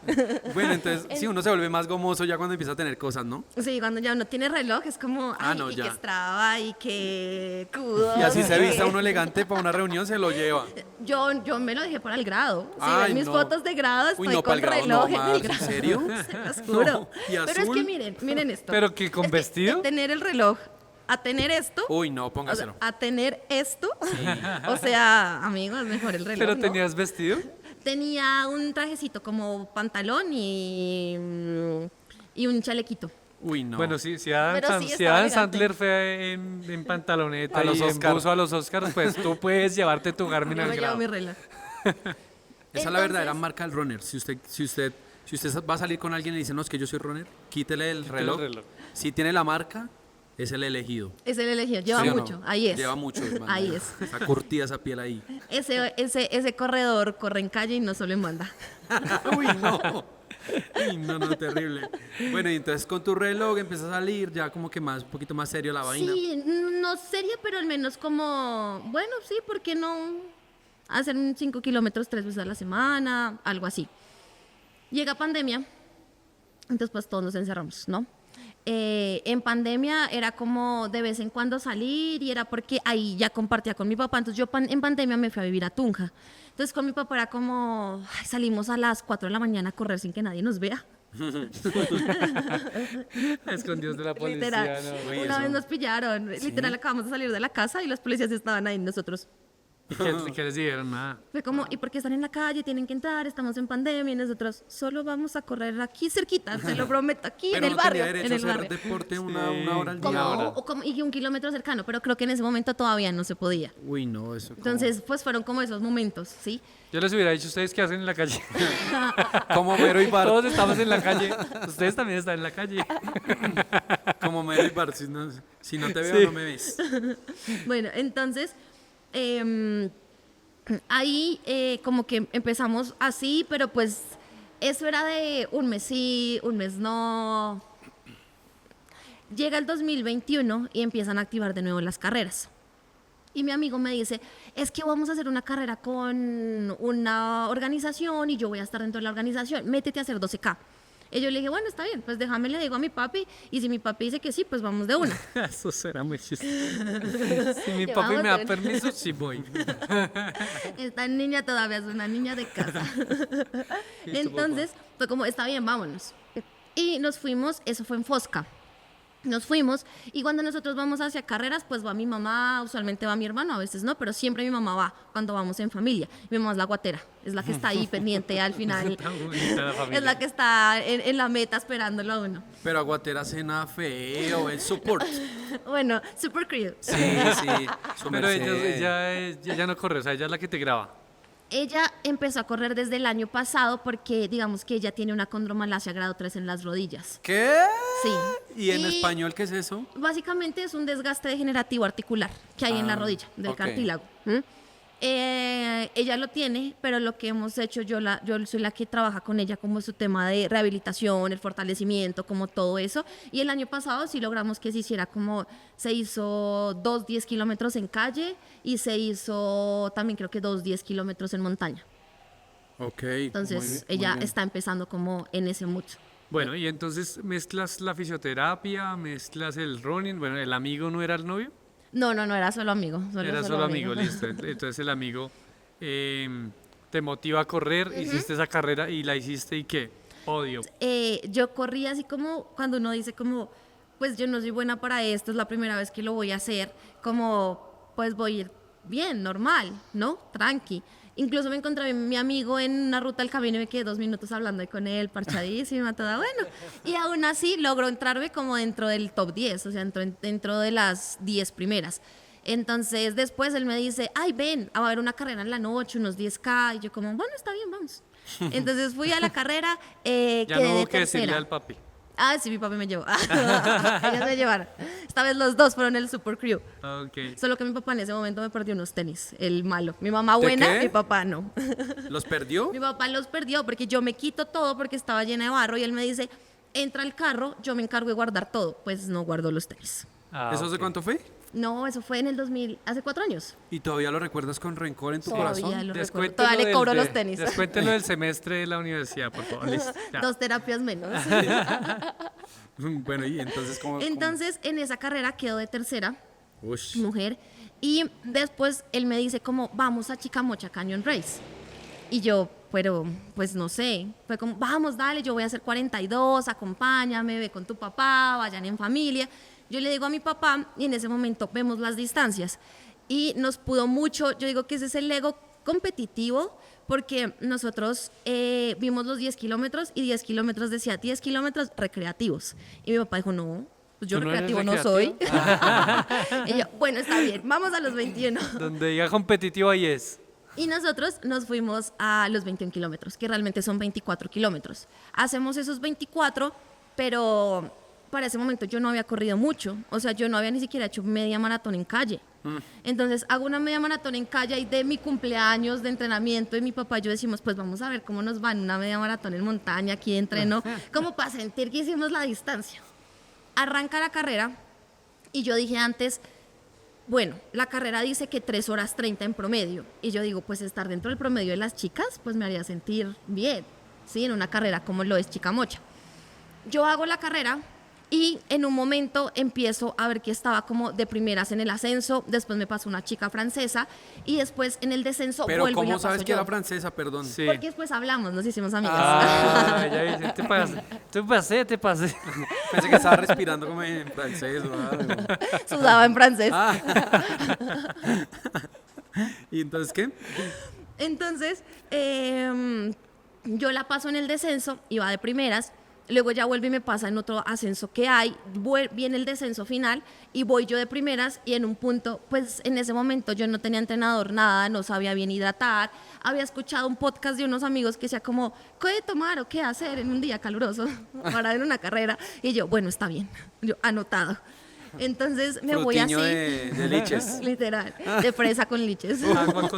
Speaker 3: Bueno, entonces, sí, uno se vuelve más gomoso ya cuando empieza a tener cosas, ¿no?
Speaker 4: Sí, cuando ya uno tiene reloj es como, ay,
Speaker 3: no,
Speaker 4: y
Speaker 3: ya.
Speaker 4: que Strava y que kudos.
Speaker 3: Y así se
Speaker 4: y
Speaker 3: vista
Speaker 4: que-
Speaker 3: uno elegante para una reunión, se lo lleva.
Speaker 4: Yo me lo dejé para el grado. Si
Speaker 3: Ay,
Speaker 4: ven mis
Speaker 3: no.
Speaker 4: fotos de grado, estoy
Speaker 3: Uy, no,
Speaker 4: con
Speaker 3: pa'l grado
Speaker 4: reloj
Speaker 3: no,
Speaker 4: en el
Speaker 3: Max, ¿en
Speaker 4: grado.
Speaker 3: serio?
Speaker 4: Se los juro.
Speaker 3: No, ¿y
Speaker 4: Pero es
Speaker 3: azul?
Speaker 4: que miren esto.
Speaker 2: ¿Pero qué, con
Speaker 4: Es que
Speaker 2: vestido?
Speaker 4: de tener el reloj a tener esto,
Speaker 3: Uy, no,
Speaker 4: o sea,
Speaker 3: póngaselo.
Speaker 4: a tener esto, o sea, amigo, es mejor el reloj.
Speaker 2: ¿Pero
Speaker 4: ¿no?
Speaker 2: tenías vestido?
Speaker 4: Tenía un trajecito como pantalón y un chalequito.
Speaker 3: Uy, no.
Speaker 2: Bueno, si Adam,
Speaker 4: Pero sí
Speaker 2: si
Speaker 4: estaba
Speaker 2: Adam
Speaker 4: elegante.
Speaker 2: Sandler fue en pantaloneta
Speaker 3: A los
Speaker 2: y en
Speaker 3: Oscar.
Speaker 2: buzo a los Oscars, pues tú puedes llevarte tu Garmin
Speaker 4: Yo
Speaker 2: al
Speaker 4: me llevo
Speaker 2: grado.
Speaker 4: mi reloj.
Speaker 3: Esa es la verdadera
Speaker 4: Entonces-
Speaker 3: marca del runner. Si usted va a salir con alguien y le dice, no, es que yo soy runner, quítele el reloj.
Speaker 2: reloj.
Speaker 3: Si tiene la marca, es el elegido.
Speaker 4: Es el elegido, lleva
Speaker 3: ¿Sí o no?
Speaker 4: mucho, ahí es.
Speaker 3: Lleva mucho, hermano.
Speaker 4: Ahí es.
Speaker 3: Está curtida esa piel ahí.
Speaker 4: Ese corredor corre en calle y no solo en banda.
Speaker 3: Uy, no. Uy, no, terrible. Bueno, y entonces con tu reloj empieza a salir ya como que un poquito más serio la vaina.
Speaker 4: Sí, no seria, pero al menos como, bueno, sí, ¿por qué no hacer 5 kilómetros 3 veces a la semana? Algo así. Llega pandemia, entonces pues todos nos encerramos, ¿no? En pandemia era como de vez en cuando salir y era porque ahí ya compartía con mi papá. Entonces yo en pandemia me fui a vivir a Tunja. Entonces con mi papá era como, ay, salimos a las 4 de la mañana a correr sin que nadie nos vea.
Speaker 2: Escondidos de la policía.
Speaker 4: Literal.
Speaker 2: ¿no?
Speaker 3: Uy,
Speaker 4: Una
Speaker 3: eso-
Speaker 4: vez nos pillaron. Literal acabamos de salir de la casa y los policías estaban ahí nosotros.
Speaker 2: ¿Y qué les dijeron? Nada.
Speaker 4: Fue como, ¿y por qué están en la calle? Tienen que entrar, estamos en pandemia y nosotros solo vamos a correr aquí cerquita, se lo prometo, aquí
Speaker 3: Pero
Speaker 4: en el
Speaker 3: no
Speaker 4: barrio.
Speaker 3: tenía derecho
Speaker 4: En
Speaker 3: a
Speaker 4: el
Speaker 3: hacer
Speaker 4: barrio.
Speaker 3: deporte una
Speaker 2: Sí.
Speaker 3: hora al día.
Speaker 4: Como,
Speaker 2: hora.
Speaker 4: y 1 kilómetro cercano, pero creo que en ese momento todavía no se podía.
Speaker 3: Uy, no, eso.
Speaker 4: Entonces, pues fueron como esos momentos, ¿sí?
Speaker 2: Yo les hubiera dicho, ¿ustedes qué hacen en la calle?
Speaker 3: Como Mero y Bart.
Speaker 2: Todos estamos en la calle. Ustedes también están en la calle.
Speaker 3: Como Mero y Bart. Si no te veo,
Speaker 2: Sí.
Speaker 3: no me ves.
Speaker 4: Bueno, entonces, ahí como que empezamos así, pero pues eso era de un mes sí, un mes no. Llega el 2021 y empiezan a activar de nuevo las carreras. Y mi amigo me dice, es que vamos a hacer una carrera con una organización y yo voy a estar dentro de la organización, métete a hacer 12K. Y yo le dije, bueno, está bien, pues déjame, le digo a mi papi, y si mi papi dice que sí, pues vamos de una.
Speaker 2: Eso será muy chistoso. Si mi
Speaker 4: Que
Speaker 2: papi
Speaker 4: vamos
Speaker 2: me da
Speaker 4: de-
Speaker 2: permiso, sí voy.
Speaker 4: Esta niña todavía es una niña de casa. Entonces, fue como, está bien, vámonos. Y nos fuimos, eso fue en Fosca. Nos fuimos y cuando nosotros vamos hacia carreras, pues va mi mamá, usualmente va mi hermano, a veces no, pero siempre mi mamá va cuando vamos en familia. Mi mamá es la guatera, es la que está ahí pendiente al final.
Speaker 2: Tan bonita la familia.
Speaker 4: Es la que está en la meta esperándolo a uno.
Speaker 3: Pero Aguatera cena feo, el support.
Speaker 4: Bueno, super crew.
Speaker 3: Sí, sí. Su
Speaker 2: Pero
Speaker 3: merced.
Speaker 2: ella no corre, o sea, ella es la que te graba.
Speaker 4: Ella empezó a correr desde el año pasado porque digamos que ella tiene una condromalacia grado 3 en las rodillas.
Speaker 3: ¿Qué?
Speaker 4: Sí.
Speaker 3: ¿Y en español qué es eso?
Speaker 4: Básicamente es un desgaste degenerativo articular que hay en la rodilla, del
Speaker 3: ok.
Speaker 4: cartílago. ¿Mm? Ella lo tiene, pero lo que hemos hecho, yo soy la que trabaja con ella como su tema de rehabilitación, el fortalecimiento, como todo eso. Y el año pasado sí logramos que se hiciera como, se hizo 2 10 kilómetros en calle y se hizo también creo que 2 10 kilómetros en montaña.
Speaker 3: Ok.
Speaker 4: Entonces ella está empezando como en ese mucho.
Speaker 2: Bueno, y entonces mezclas la fisioterapia, mezclas el running. Bueno, ¿el amigo no era el novio?
Speaker 4: No, era solo amigo.
Speaker 2: Era solo amigo, listo. Entonces el amigo te motiva a correr, hiciste esa carrera y la hiciste, ¿y qué? Odio.
Speaker 4: Yo corrí así como cuando uno dice como, pues yo no soy buena para esto, es la primera vez que lo voy a hacer, como pues voy a ir bien, normal, ¿no? Tranqui. Incluso me encontré a mi amigo en una ruta del camino y me quedé 2 minutos hablando ahí con él, parchadísima, toda bueno. Y aún así logró entrarme como dentro del top 10, o sea, dentro de las 10 primeras. Entonces después él me dice, ay, ven, va a haber una carrera en la noche, unos 10K. Y yo como, bueno, está bien, vamos. Entonces fui a la carrera,
Speaker 2: Ya
Speaker 4: quedé
Speaker 2: no hubo
Speaker 4: de
Speaker 2: que decirle
Speaker 4: tercera.
Speaker 2: al papi.
Speaker 4: Ah, sí, mi papi me llevó. Ellos me llevaron. Esta vez los dos fueron el super crew.
Speaker 2: Ok.
Speaker 4: Solo que mi papá en ese momento me perdió unos tenis, el malo. Mi mamá
Speaker 3: ¿De
Speaker 4: buena,
Speaker 3: qué?
Speaker 4: mi papá no.
Speaker 3: ¿Los perdió?
Speaker 4: Mi papá los perdió porque yo me quito todo porque estaba llena de barro y él me dice, entra al carro, yo me encargo de guardar todo. Pues no guardo los tenis.
Speaker 2: Ah,
Speaker 3: ¿Eso hace
Speaker 2: ok.
Speaker 3: cuánto fue?
Speaker 4: No, eso fue en el 2000, hace 4 años.
Speaker 3: ¿Y todavía lo recuerdas con rencor en tu
Speaker 4: Todavía
Speaker 3: corazón?
Speaker 4: lo recuerdo.
Speaker 2: Descuéntelo
Speaker 4: Todavía le
Speaker 2: del
Speaker 4: cobro
Speaker 2: de-
Speaker 4: los tenis.
Speaker 2: Descuéntelo del semestre de la universidad, por favor. Listo, ya.
Speaker 4: 2 terapias menos.
Speaker 3: Bueno, y entonces, ¿cómo?
Speaker 4: Entonces, en esa carrera quedó de tercera.
Speaker 3: Ush.
Speaker 4: Mujer. Y después él me dice como, vamos a Chicamocha Canyon Race. Y yo, pero pues no sé, fue como, vamos, dale, yo voy a hacer 42, acompáñame, ve con tu papá, vayan en familia. Yo le digo a mi papá y en ese momento vemos las distancias. Y nos pudo mucho, yo digo que ese es el ego competitivo, porque nosotros vimos los 10 kilómetros y 10 kilómetros decía 10 kilómetros recreativos. Y mi papá dijo, no, pues yo
Speaker 2: ¿Tú no eres
Speaker 4: recreativo no soy.
Speaker 2: recreativo?
Speaker 4: Y yo, bueno, está bien, vamos a los 21.
Speaker 2: Donde diga competitivo ahí es.
Speaker 4: Y nosotros nos fuimos a los 21 kilómetros, que realmente son 24 kilómetros. Hacemos esos 24, pero para ese momento yo no había corrido mucho. O sea, yo no había ni siquiera hecho media maratón en calle. Entonces hago una media maratón en calle y de mi cumpleaños de entrenamiento y mi papá y yo decimos, pues vamos a ver cómo nos va en una media maratón en montaña, aquí de entreno, como para sentir que hicimos la distancia. Arranca la carrera y yo dije antes, bueno, la carrera dice que 3 horas 30 en promedio. Y yo digo, pues estar dentro del promedio de las chicas, pues me haría sentir bien, ¿sí? En una carrera como lo es Chicamocha. Yo hago la carrera Y en un momento empiezo a ver que estaba como de primeras en el ascenso, después me pasó una chica francesa y después en el descenso
Speaker 3: Pero
Speaker 4: vuelvo y
Speaker 3: ¿cómo
Speaker 4: la paso
Speaker 3: sabes que
Speaker 4: yo.
Speaker 3: era francesa? Perdón.
Speaker 2: Sí.
Speaker 4: Porque después hablamos, nos hicimos amigas.
Speaker 2: Ah, ya dice, te pasé.
Speaker 3: Pensé que estaba respirando como en francés o algo.
Speaker 4: Sudaba en francés.
Speaker 3: ¿Y entonces qué?
Speaker 4: Entonces, yo la paso en el descenso, iba de primeras, luego ya vuelve y me pasa en otro ascenso que hay, viene el descenso final y voy yo de primeras y en un punto, pues en ese momento yo no tenía entrenador, nada, no sabía bien hidratar, había escuchado un podcast de unos amigos que decía como, ¿qué tomar o qué hacer en un día caluroso para en una carrera? Y yo, bueno, está bien, yo anotado. Entonces me voy así.
Speaker 3: Frutiño de liches.
Speaker 4: Literal, de fresa con liches.
Speaker 2: Agua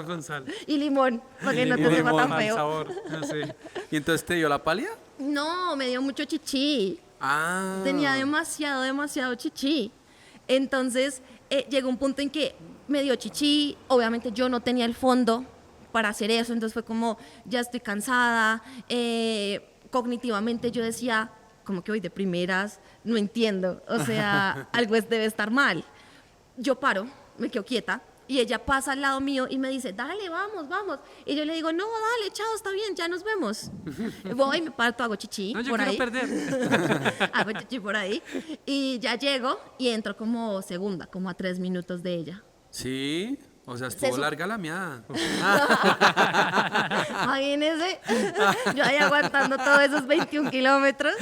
Speaker 2: con sal.
Speaker 4: Y limón, para que no te
Speaker 3: limón,
Speaker 4: sepa tan
Speaker 2: Mal
Speaker 4: feo.
Speaker 2: sabor, no sé.
Speaker 3: ¿Y entonces te dio la palia?
Speaker 4: No, me dio mucho chichi.
Speaker 3: Ah.
Speaker 4: Tenía demasiado chichi. Entonces llegó un punto en que me dio chichi. Obviamente yo no tenía el fondo para hacer eso. Entonces fue como, ya estoy cansada. Cognitivamente yo decía, como que voy de primeras, no entiendo. O sea, algo debe estar mal. Yo paro, me quedo quieta. Y ella pasa al lado mío y me dice, dale, vamos. Y yo le digo, no, dale, chao, está bien, ya nos vemos. Voy, me parto, hago chichi
Speaker 2: No, yo
Speaker 4: por
Speaker 2: quiero
Speaker 4: ahí.
Speaker 2: perder.
Speaker 4: Hago chichi por ahí. Y ya llego y entro como segunda, como a 3 minutos de ella.
Speaker 3: Sí. O sea,
Speaker 4: Se
Speaker 3: estuvo
Speaker 4: su-
Speaker 3: larga la miada.
Speaker 4: Imagínese, yo ahí aguantando todos esos 21 kilómetros.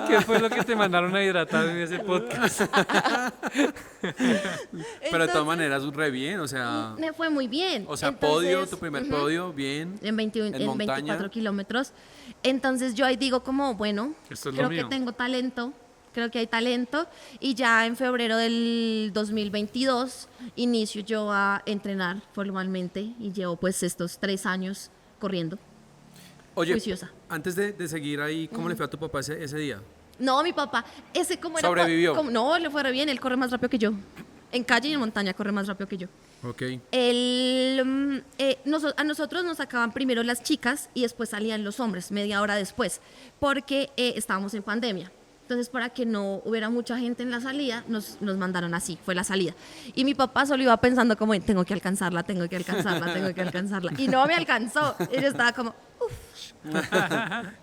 Speaker 2: ¿Qué fue lo que te mandaron a hidratar en ese podcast?
Speaker 3: Pero de todas maneras, re bien, o sea...
Speaker 4: Me fue muy bien.
Speaker 3: O sea,
Speaker 4: Entonces,
Speaker 3: podio, tu primer podio, bien.
Speaker 4: en, 21
Speaker 3: en
Speaker 4: en
Speaker 3: montaña.
Speaker 4: 24 kilómetros. Entonces yo ahí digo como, bueno,
Speaker 2: Esto es lo
Speaker 4: creo que
Speaker 2: mío.
Speaker 4: tengo talento, creo que hay talento. Y ya en febrero del 2022 inicio yo a entrenar formalmente y llevo pues estos 3 años corriendo.
Speaker 3: Oye,
Speaker 4: Juiciosa.
Speaker 3: antes de seguir ahí, ¿cómo le fue a tu papá ese día?
Speaker 4: No, mi papá, ese como era...
Speaker 3: ¿Sobrevivió?
Speaker 4: No, le fue re bien, él corre más rápido que yo. En calle y en montaña corre más rápido que yo.
Speaker 3: Ok.
Speaker 4: A nosotros nos sacaban primero las chicas y después salían los hombres, media hora después, porque estábamos en pandemia. Entonces, para que no hubiera mucha gente en la salida, nos mandaron así, fue la salida. Y mi papá solo iba pensando como, tengo que alcanzarla. Y no me alcanzó. Y yo estaba como,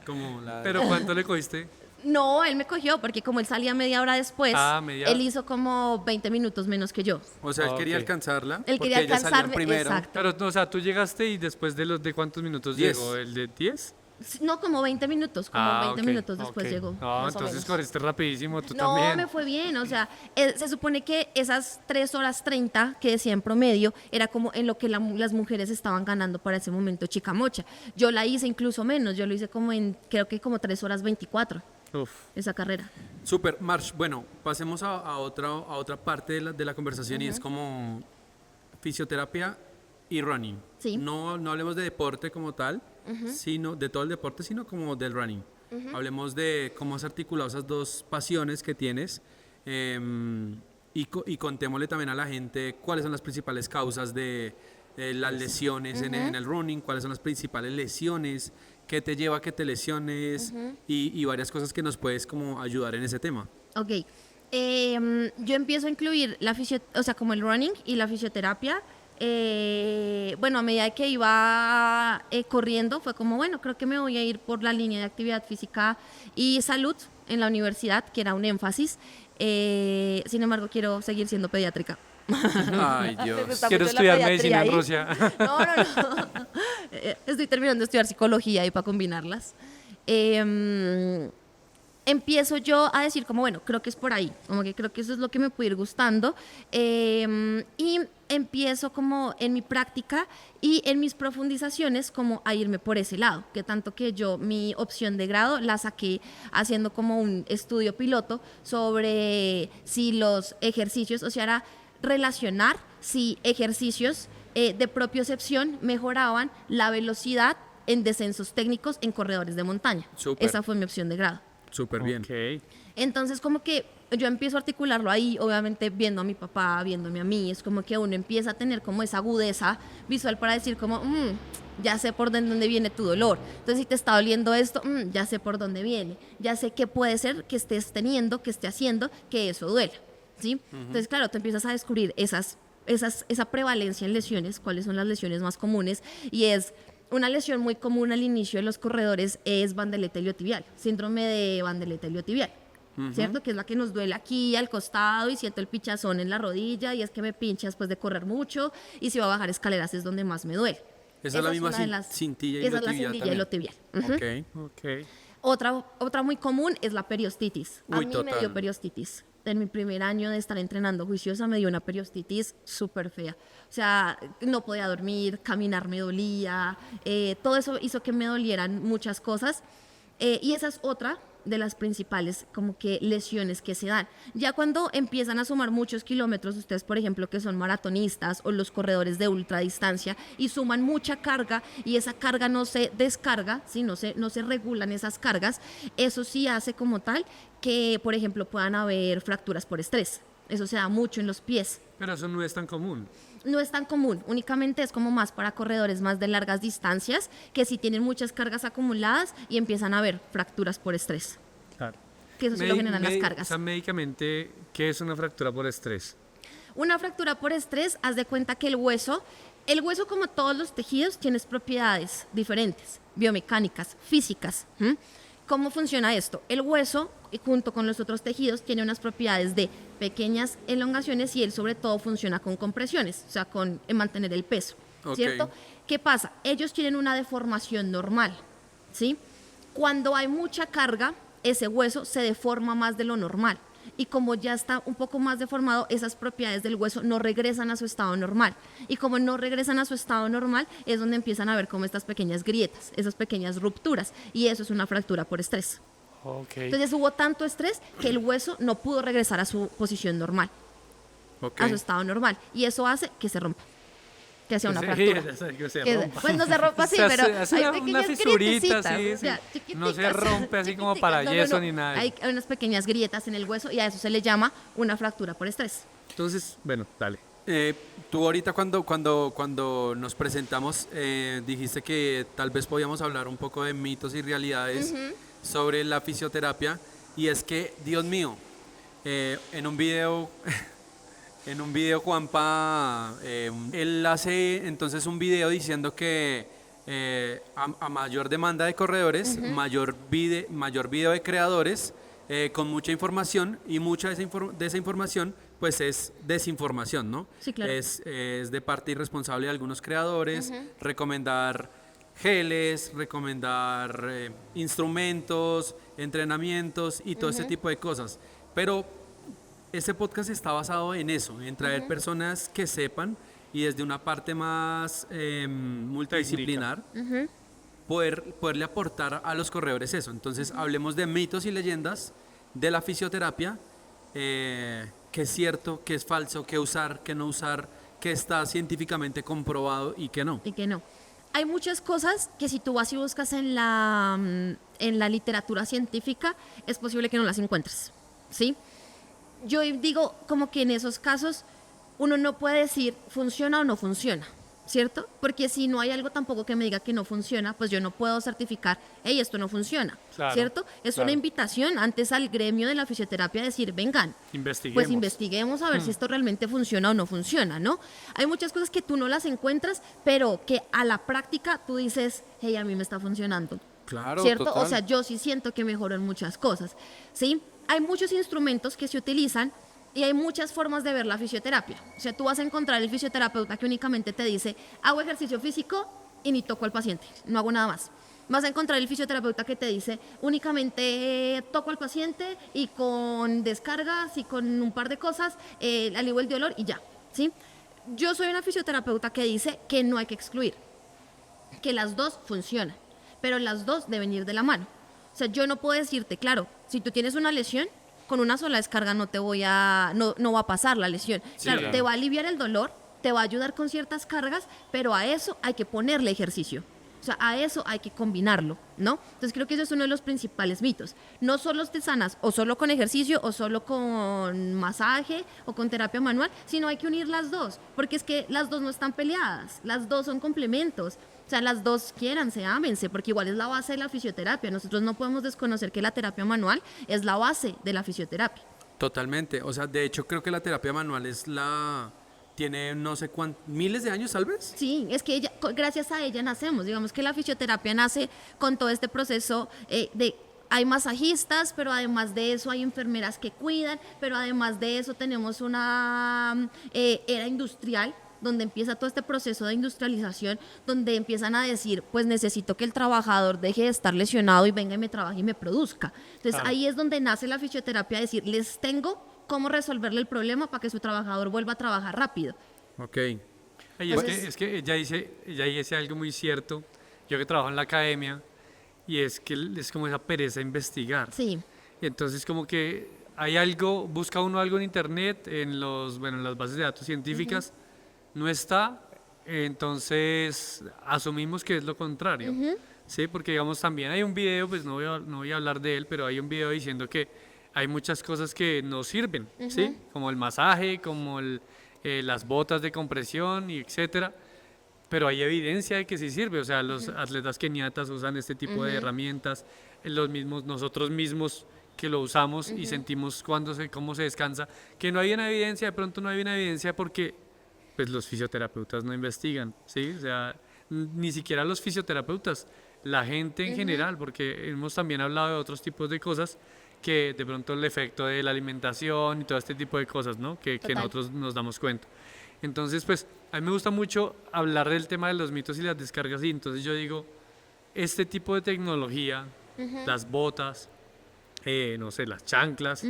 Speaker 3: Como la...
Speaker 2: ¿Pero cuánto le cogiste?
Speaker 4: no, él me cogió, porque como él salía media hora después,
Speaker 2: media
Speaker 4: él
Speaker 2: hora.
Speaker 4: hizo como 20 minutos menos que yo.
Speaker 3: O sea, él quería
Speaker 2: Ok.
Speaker 3: alcanzarla.
Speaker 4: Él
Speaker 3: porque
Speaker 4: quería
Speaker 3: ella salió
Speaker 4: alcanzarme,
Speaker 3: primero.
Speaker 4: exacto.
Speaker 2: Pero, no, o sea, tú llegaste y después de cuántos minutos
Speaker 3: 10.
Speaker 2: llegó, ¿el de 10?
Speaker 4: No, como 20 minutos, como 20
Speaker 2: ok,
Speaker 4: minutos después
Speaker 2: ok.
Speaker 4: llegó.
Speaker 2: No,
Speaker 4: más o
Speaker 2: entonces
Speaker 4: menos.
Speaker 2: corriste rapidísimo, tú
Speaker 4: No,
Speaker 2: también.
Speaker 4: me fue bien, o sea, se supone que esas 3 horas 30 que decía en promedio era como en lo que las mujeres estaban ganando para ese momento Chicamocha. Yo la hice incluso menos, yo lo hice como en, creo que como 3 horas 24,
Speaker 2: Uf.
Speaker 4: esa carrera.
Speaker 3: Super, March. Bueno, pasemos a otra parte de la conversación y es como fisioterapia y running.
Speaker 4: Sí.
Speaker 3: No hablemos de deporte como tal, sino de todo el deporte, sino como del running. Hablemos de cómo has articulado esas dos pasiones que tienes y contémosle también a la gente cuáles son las principales causas de las lesiones en el running, cuáles son las principales lesiones, qué te lleva a que te lesiones y varias cosas que nos puedes como ayudar en ese tema.
Speaker 4: Ok, yo empiezo a incluir o sea, como el running y la fisioterapia. Bueno, a medida que iba corriendo, fue como, bueno, creo que me voy a ir por la línea de actividad física y salud en la universidad, que era un énfasis. Sin embargo, quiero seguir siendo pediátrica.
Speaker 3: Ay,
Speaker 4: Me
Speaker 3: Dios.
Speaker 4: gusta
Speaker 2: Quiero
Speaker 4: mucho la
Speaker 2: estudiar
Speaker 4: pediatría
Speaker 2: medicina en
Speaker 4: ahí.
Speaker 2: Rusia.
Speaker 4: No. Estoy terminando de estudiar psicología y para combinarlas. Empiezo yo a decir como, bueno, creo que es por ahí, como que creo que eso es lo que me puede ir gustando. Y empiezo como en mi práctica y en mis profundizaciones como a irme por ese lado, que tanto que yo mi opción de grado la saqué haciendo como un estudio piloto sobre si los ejercicios, o sea, era relacionar si ejercicios de propiocepción mejoraban la velocidad en descensos técnicos en corredores de montaña.
Speaker 3: Súper.
Speaker 4: Esa fue mi opción de grado.
Speaker 3: Súper bien.
Speaker 2: Ok.
Speaker 4: Entonces como que yo empiezo a articularlo ahí, obviamente viendo a mi papá, viéndome a mí, es como que uno empieza a tener como esa agudeza visual para decir como, ya sé por dónde viene tu dolor. Entonces, si te está doliendo esto, ya sé por dónde viene, ya sé qué puede ser que estés teniendo, que esté haciendo que eso duela, ¿sí? Entonces, claro, tú empiezas a descubrir esa prevalencia en lesiones, cuáles son las lesiones más comunes, y es una lesión muy común al inicio de los corredores es bandeleta iliotibial, síndrome de bandeleta iliotibial. ¿Cierto? Que es la que nos duele aquí al costado y siento el pinchazón en la rodilla y es que me pincha después de correr mucho y si va a bajar escaleras es donde más me duele.
Speaker 3: Esa es la misma cintilla
Speaker 4: Esa es la
Speaker 3: iliotibial
Speaker 4: cintilla
Speaker 3: también.
Speaker 4: iliotibial.
Speaker 2: Ok.
Speaker 4: Otra muy común es la periostitis. A
Speaker 3: Uy,
Speaker 4: mí me
Speaker 3: total.
Speaker 4: dio periostitis. En mi primer año de estar entrenando juiciosa me dio una periostitis súper fea. O sea, no podía dormir, caminar me dolía, todo eso hizo que me dolieran muchas cosas. Y esa es otra de las principales como que lesiones que se dan. Ya cuando empiezan a sumar muchos kilómetros, ustedes por ejemplo que son maratonistas o los corredores de ultradistancia y suman mucha carga y esa carga no se descarga, ¿sí? no se regulan esas cargas, eso sí hace como tal que por ejemplo puedan haber fracturas por estrés. Eso se da mucho en los pies.
Speaker 2: Pero eso no es tan común.
Speaker 4: No es tan común, únicamente es como más para corredores más de largas distancias que sí tienen muchas cargas acumuladas y empiezan a haber fracturas por estrés,
Speaker 2: Claro.
Speaker 4: que eso sí lo generan las
Speaker 2: O
Speaker 4: cargas.
Speaker 2: sea, médicamente, ¿qué es una fractura por estrés?
Speaker 4: Una fractura por estrés, haz de cuenta que el hueso como todos los tejidos tiene propiedades diferentes, biomecánicas, físicas. ¿Cómo funciona esto? El hueso, junto con los otros tejidos, tiene unas propiedades de pequeñas elongaciones y él sobre todo funciona con compresiones, o sea, en mantener el peso, ¿cierto? ¿Qué pasa? Ellos tienen una deformación normal, ¿sí? Cuando hay mucha carga, ese hueso se deforma más de lo normal. Y como ya está un poco más deformado, esas propiedades del hueso no regresan a su estado normal. Y como no regresan a su estado normal, es donde empiezan a ver como estas pequeñas grietas, esas pequeñas rupturas. Y eso es una fractura por estrés.
Speaker 2: Ok.
Speaker 4: Entonces hubo tanto estrés que el hueso no pudo regresar a su posición normal, a su estado normal. Y eso hace que se rompa, que sea una fractura.
Speaker 2: Que se
Speaker 4: Que-
Speaker 2: rompa.
Speaker 4: pues no se rompa así,
Speaker 2: Se
Speaker 4: pero
Speaker 2: hace
Speaker 4: hay
Speaker 2: una
Speaker 4: pequeñas
Speaker 2: fisurita,
Speaker 4: grietecitas,
Speaker 2: sí,
Speaker 4: o sea,
Speaker 2: sí.
Speaker 4: chiquiticas,
Speaker 2: No se rompe así como para
Speaker 4: chiquiticas.
Speaker 2: yeso ni nada.
Speaker 4: Hay unas pequeñas grietas en el hueso y a eso se le llama una fractura por estrés.
Speaker 2: Entonces, bueno, dale.
Speaker 3: Tú ahorita cuando nos presentamos dijiste que tal vez podíamos hablar un poco de mitos y realidades sobre la fisioterapia y es que, Dios mío, en un video Juanpa, él hace entonces un video diciendo que a mayor demanda de corredores, mayor video de creadores, con mucha información y mucha de esa información pues es desinformación, ¿no?
Speaker 4: Sí, claro.
Speaker 3: Es de parte irresponsable de algunos creadores, recomendar geles, recomendar instrumentos, entrenamientos y todo ese tipo de cosas. Pero este podcast está basado en eso, en traer personas que sepan y desde una parte más multidisciplinar poderle aportar a los corredores eso. Entonces hablemos de mitos y leyendas de la fisioterapia, qué es cierto, qué es falso, qué usar, qué no usar, qué está científicamente comprobado y qué no.
Speaker 4: Y que no. Hay muchas cosas que si tú vas y buscas en la literatura científica, es posible que no las encuentres, ¿sí? Yo digo como que en esos casos uno no puede decir funciona o no funciona, ¿cierto? Porque si no hay algo tampoco que me diga que no funciona, pues yo no puedo certificar, hey, esto no funciona,
Speaker 2: Claro,
Speaker 4: ¿cierto? Es
Speaker 2: claro.
Speaker 4: una invitación antes al gremio de la fisioterapia a decir, vengan,
Speaker 2: Investiguemos.
Speaker 4: pues investiguemos a ver si esto realmente funciona o no funciona, ¿no? Hay muchas cosas que tú no las encuentras, pero que a la práctica tú dices, hey, a mí me está funcionando.
Speaker 3: Claro,
Speaker 4: ¿Cierto?
Speaker 3: total.
Speaker 4: O sea, yo sí siento que mejoró en muchas cosas, ¿sí? Hay muchos instrumentos que se utilizan y hay muchas formas de ver la fisioterapia. O sea, tú vas a encontrar el fisioterapeuta que únicamente te dice, hago ejercicio físico y ni toco al paciente, no hago nada más. Vas a encontrar el fisioterapeuta que te dice, únicamente toco al paciente y con descargas y con un par de cosas, alivio el dolor y ya, ¿sí? Yo soy una fisioterapeuta que dice que no hay que excluir, que las dos funcionan, pero las dos deben ir de la mano. O sea, yo no puedo decirte, claro, si tú tienes una lesión, con una sola descarga no va a pasar la lesión.
Speaker 3: Sí,
Speaker 4: claro,
Speaker 3: claro.
Speaker 4: te va a aliviar el dolor, te va a ayudar con ciertas cargas, pero a eso hay que ponerle ejercicio. O sea, a eso hay que combinarlo, ¿no? Entonces creo que eso es uno de los principales mitos. No solo te sanas o solo con ejercicio o solo con masaje o con terapia manual, sino hay que unir las dos, porque es que las dos no están peleadas, las dos son complementos. O sea, las dos quiéranse, ámense, porque igual es la base de la fisioterapia. Nosotros no podemos desconocer que la terapia manual es la base de la fisioterapia.
Speaker 3: Totalmente. O sea, de hecho, creo que la terapia manual tiene no sé cuántos, miles de años tal vez.
Speaker 4: Sí, es que gracias a ella nacemos. Digamos que la fisioterapia nace con todo este proceso hay masajistas, pero además de eso hay enfermeras que cuidan, pero además de eso tenemos una era industrial, donde empieza todo este proceso de industrialización, donde empiezan a decir, pues necesito que el trabajador deje de estar lesionado y venga y me trabaje y me produzca. Entonces ahí es donde nace la fisioterapia, decir, les tengo cómo resolverle el problema para que su trabajador vuelva a trabajar rápido.
Speaker 3: Ok.
Speaker 2: Y es que ella dice algo muy cierto, yo que trabajo en la academia, y es que es como esa pereza a investigar.
Speaker 4: Sí.
Speaker 2: Y entonces como que hay algo, busca uno algo en internet, en las bases de datos científicas, no está, entonces asumimos que es lo contrario. Sí, porque digamos también hay un video, pues no voy a hablar de él, pero hay un video diciendo que hay muchas cosas que no sirven, ¿sí? Como el masaje, como las botas de compresión y etcétera. Pero hay evidencia de que sí sirve, o sea, los atletas keniatas usan este tipo de herramientas, nosotros mismos que lo usamos y sentimos cómo se descansa, que no hay una evidencia, de pronto no hay una evidencia porque pues los fisioterapeutas no investigan, ¿sí? O sea, ni siquiera los fisioterapeutas, la gente en general, porque hemos también hablado de otros tipos de cosas que de pronto el efecto de la alimentación y todo este tipo de cosas, ¿no? Que nosotros nos damos cuenta. Entonces, pues, a mí me gusta mucho hablar del tema de los mitos y las descargas y entonces yo digo, este tipo de tecnología, las botas, no sé, las chanclas,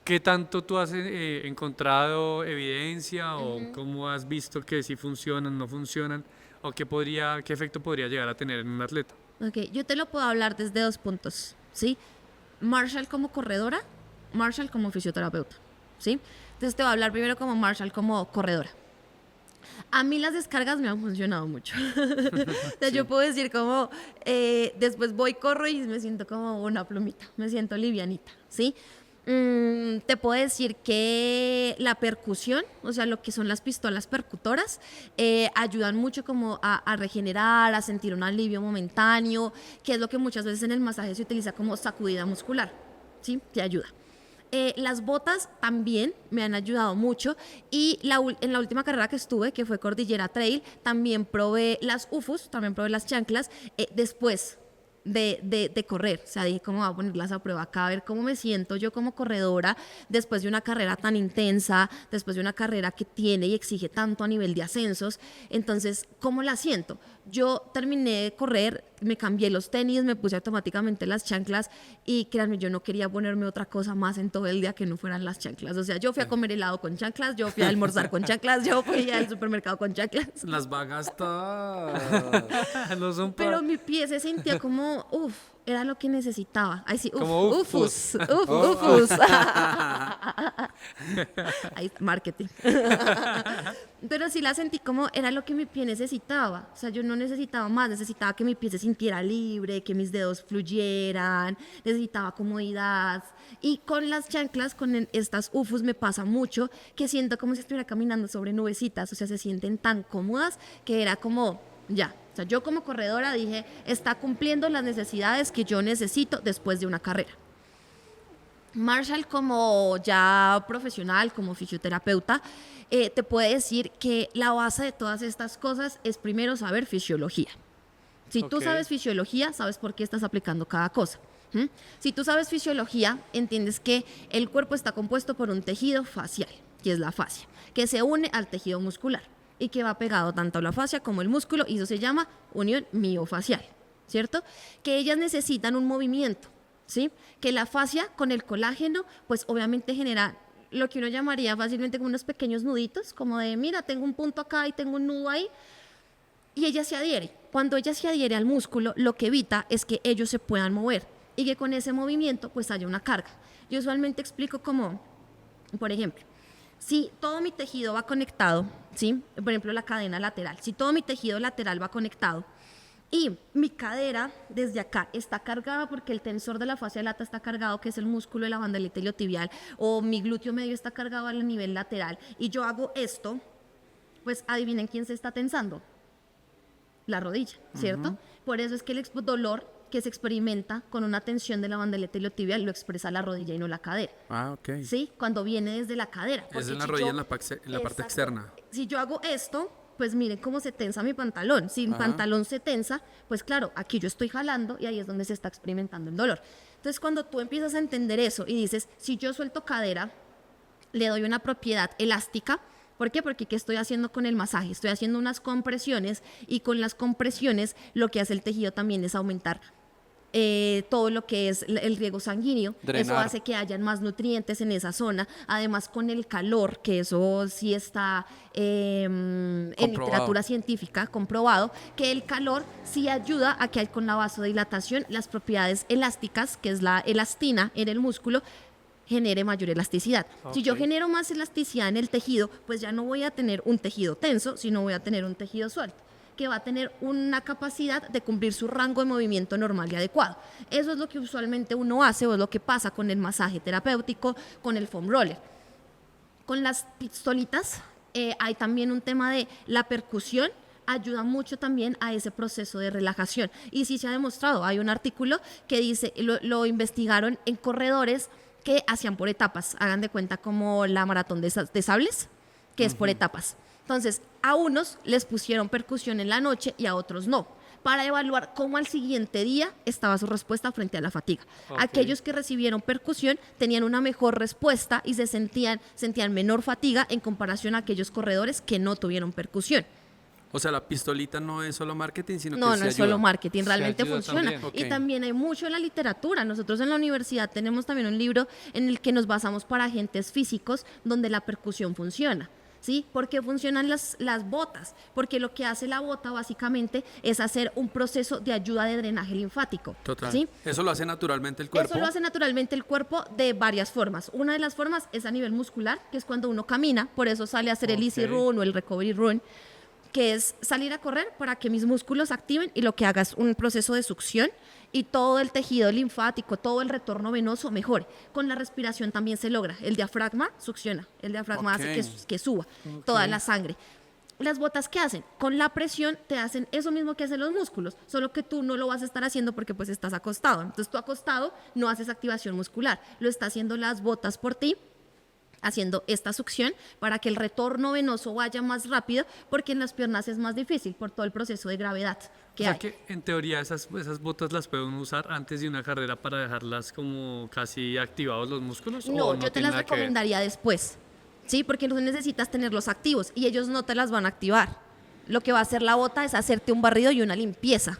Speaker 2: ¿qué tanto tú has encontrado evidencia o cómo has visto que sí funcionan, no funcionan o qué efecto podría llegar a tener en un atleta?
Speaker 4: Ok, yo te lo puedo hablar desde 2 puntos, ¿sí? Marshall como corredora, Marshall como fisioterapeuta, ¿sí? Entonces te voy a hablar primero como Marshall como corredora. A mí las descargas me han funcionado mucho. O sea, yo puedo decir como, después corro y me siento como una plumita, me siento livianita, ¿sí? Te puedo decir que la percusión, o sea, lo que son las pistolas percutoras, ayudan mucho como a regenerar, a sentir un alivio momentáneo, que es lo que muchas veces en el masaje se utiliza como sacudida muscular, ¿sí? Te ayuda. Las botas también me han ayudado mucho y en la última carrera que estuve, que fue Cordillera Trail, también probé las UFUs, también probé las chanclas después de correr. O sea, dije, ¿cómo voy a ponerlas a prueba acá? A ver cómo me siento yo como corredora después de una carrera tan intensa, después de una carrera que tiene y exige tanto a nivel de ascensos. Entonces, ¿cómo la siento? Yo terminé de correr, me cambié los tenis, me puse automáticamente las chanclas y créanme, yo no quería ponerme otra cosa más en todo el día que no fueran las chanclas. O sea, yo fui a comer helado con chanclas, yo fui a almorzar con chanclas, yo fui al supermercado con chanclas.
Speaker 3: Las va a gastar.
Speaker 2: No son
Speaker 4: Pero mi pie se sentía como, era lo que necesitaba. Ay, sí,
Speaker 2: como
Speaker 4: ufus. Ufus. Ahí, marketing. Pero sí la sentí como era lo que mi pie necesitaba. O sea, yo no necesitaba más, necesitaba que mi pie se sintiera libre, que mis dedos fluyeran, necesitaba comodidad. Y con las chanclas, con estas ufus me pasa mucho que siento como si estuviera caminando sobre nubecitas. O sea, se sienten tan cómodas que era como, ya. O sea, yo como corredora dije, está cumpliendo las necesidades que yo necesito después de una carrera. Marshall como ya profesional, como fisioterapeuta, te puede decir que la base de todas estas cosas es primero saber fisiología. Si tú sabes fisiología, sabes por qué estás aplicando cada cosa. Si tú sabes fisiología, entiendes que el cuerpo está compuesto por un tejido facial, que es la fascia, que se une al tejido muscular y que va pegado tanto a la fascia como el músculo, y eso se llama unión miofacial, ¿cierto? Que ellas necesitan un movimiento, ¿sí? Que la fascia con el colágeno, pues obviamente genera lo que uno llamaría fácilmente como unos pequeños nuditos, como de, mira, tengo un punto acá y tengo un nudo ahí, y ella se adhiere. Cuando ella se adhiere al músculo, lo que evita es que ellos se puedan mover y que con ese movimiento pues haya una carga. Yo usualmente explico como, por ejemplo, si todo mi tejido va conectado, ¿sí? Por ejemplo, la cadena lateral, si todo mi tejido lateral va conectado y mi cadera desde acá está cargada porque el tensor de la fascia lata está cargado, que es el músculo de la banda iliotibial, o mi glúteo medio está cargado a nivel lateral, y yo hago esto, pues adivinen quién se está tensando. la rodilla, ¿cierto? Por eso es que el dolor que se experimenta con una tensión de la bandeleta iliotibial lo expresa la rodilla y no la cadera.
Speaker 3: Ah, ok.
Speaker 4: ¿Sí? Cuando viene desde la cadera.
Speaker 3: Es
Speaker 4: Porque
Speaker 3: en la
Speaker 4: si
Speaker 3: rodilla,
Speaker 4: yo-
Speaker 3: en la parte
Speaker 4: Exacto.
Speaker 3: externa.
Speaker 4: Si yo hago esto, pues miren cómo se tensa mi pantalón. Si mi
Speaker 3: Ajá.
Speaker 4: pantalón se tensa, pues claro, aquí yo estoy jalando y ahí es donde se está experimentando el dolor. Entonces, cuando tú empiezas a entender eso y dices, si yo suelto cadera, le doy una propiedad elástica. ¿Por qué? Porque ¿qué estoy haciendo con el masaje? Estoy haciendo unas compresiones y con las compresiones lo que hace el tejido también es aumentar todo lo que es el riego sanguíneo. Eso
Speaker 1: Drenar.
Speaker 4: hace que hayan más nutrientes en esa zona. Además, con el calor, que eso sí está en
Speaker 1: Comprobado.
Speaker 4: literatura científica comprobado, que el calor sí ayuda a que con la vasodilatación las propiedades elásticas, que es la elastina en el músculo, genere mayor elasticidad. Si yo
Speaker 1: Ok.
Speaker 4: genero más elasticidad en el tejido, pues ya no voy a tener un tejido tenso, sino voy a tener un tejido suelto, que va a tener una capacidad de cumplir su rango de movimiento normal y adecuado. Eso es lo que usualmente uno hace o es lo que pasa con el masaje terapéutico, con el foam roller. Con las pistolitas hay también un tema de la percusión, ayuda mucho también a ese proceso de relajación. Y sí se ha demostrado, hay un artículo que dice, lo investigaron en corredores que hacían por etapas, hagan de cuenta como la maratón de sables, que es por etapas. Entonces, a unos les pusieron percusión en la noche y a otros no, para evaluar cómo al siguiente día estaba su respuesta frente a la fatiga.
Speaker 2: Ok.
Speaker 4: Aquellos que recibieron percusión tenían una mejor respuesta y sentían menor fatiga en comparación a aquellos corredores que no tuvieron percusión.
Speaker 3: O sea, la pistolita no es solo marketing, sino
Speaker 4: No,
Speaker 3: que
Speaker 4: no
Speaker 3: sí
Speaker 4: es solo
Speaker 3: ayuda.
Speaker 4: marketing,
Speaker 2: Sí
Speaker 4: realmente
Speaker 2: ayuda
Speaker 4: funciona.
Speaker 2: también.
Speaker 4: Y
Speaker 3: Ok.
Speaker 4: también hay mucho en la literatura. Nosotros en la universidad tenemos también un libro en el que nos basamos para agentes físicos donde la percusión funciona. ¿Sí? ¿Por qué funcionan las botas? Porque lo que hace la bota básicamente es hacer un proceso de ayuda de drenaje linfático.
Speaker 3: Total.
Speaker 4: ¿Sí?
Speaker 3: Eso lo hace naturalmente el cuerpo.
Speaker 4: Eso lo hace naturalmente el cuerpo de varias formas. Una de las formas es a nivel muscular, que es cuando uno camina, por eso sale a hacer el easy
Speaker 2: Ok.
Speaker 4: run o el recovery run, que es salir a correr para que mis músculos activen y lo que haga es un proceso de succión y todo el tejido linfático, todo el retorno venoso mejore. Con la respiración también se logra. El diafragma succiona, el diafragma hace
Speaker 3: Ok.
Speaker 4: que suba toda la sangre. Las botas, ¿qué hacen? Con la presión te hacen eso mismo que hacen los músculos, solo que tú no lo vas a estar haciendo porque pues estás acostado. Entonces tú acostado no haces activación muscular, lo está haciendo las botas por ti, haciendo esta succión para que el retorno venoso vaya más rápido, porque en las piernas es más difícil por todo el proceso de gravedad que
Speaker 2: O sea
Speaker 4: hay.
Speaker 2: que en teoría esas botas las pueden usar antes de una carrera para dejarlas como casi activados los músculos.
Speaker 4: No,
Speaker 2: ¿o
Speaker 4: yo te
Speaker 2: tiene
Speaker 4: las
Speaker 2: nada que ver?
Speaker 4: recomendaría después, ¿sí? Porque no necesitas tenerlos activos y ellos no te las van a activar. Lo que va a hacer la bota es hacerte un barrido y una limpieza,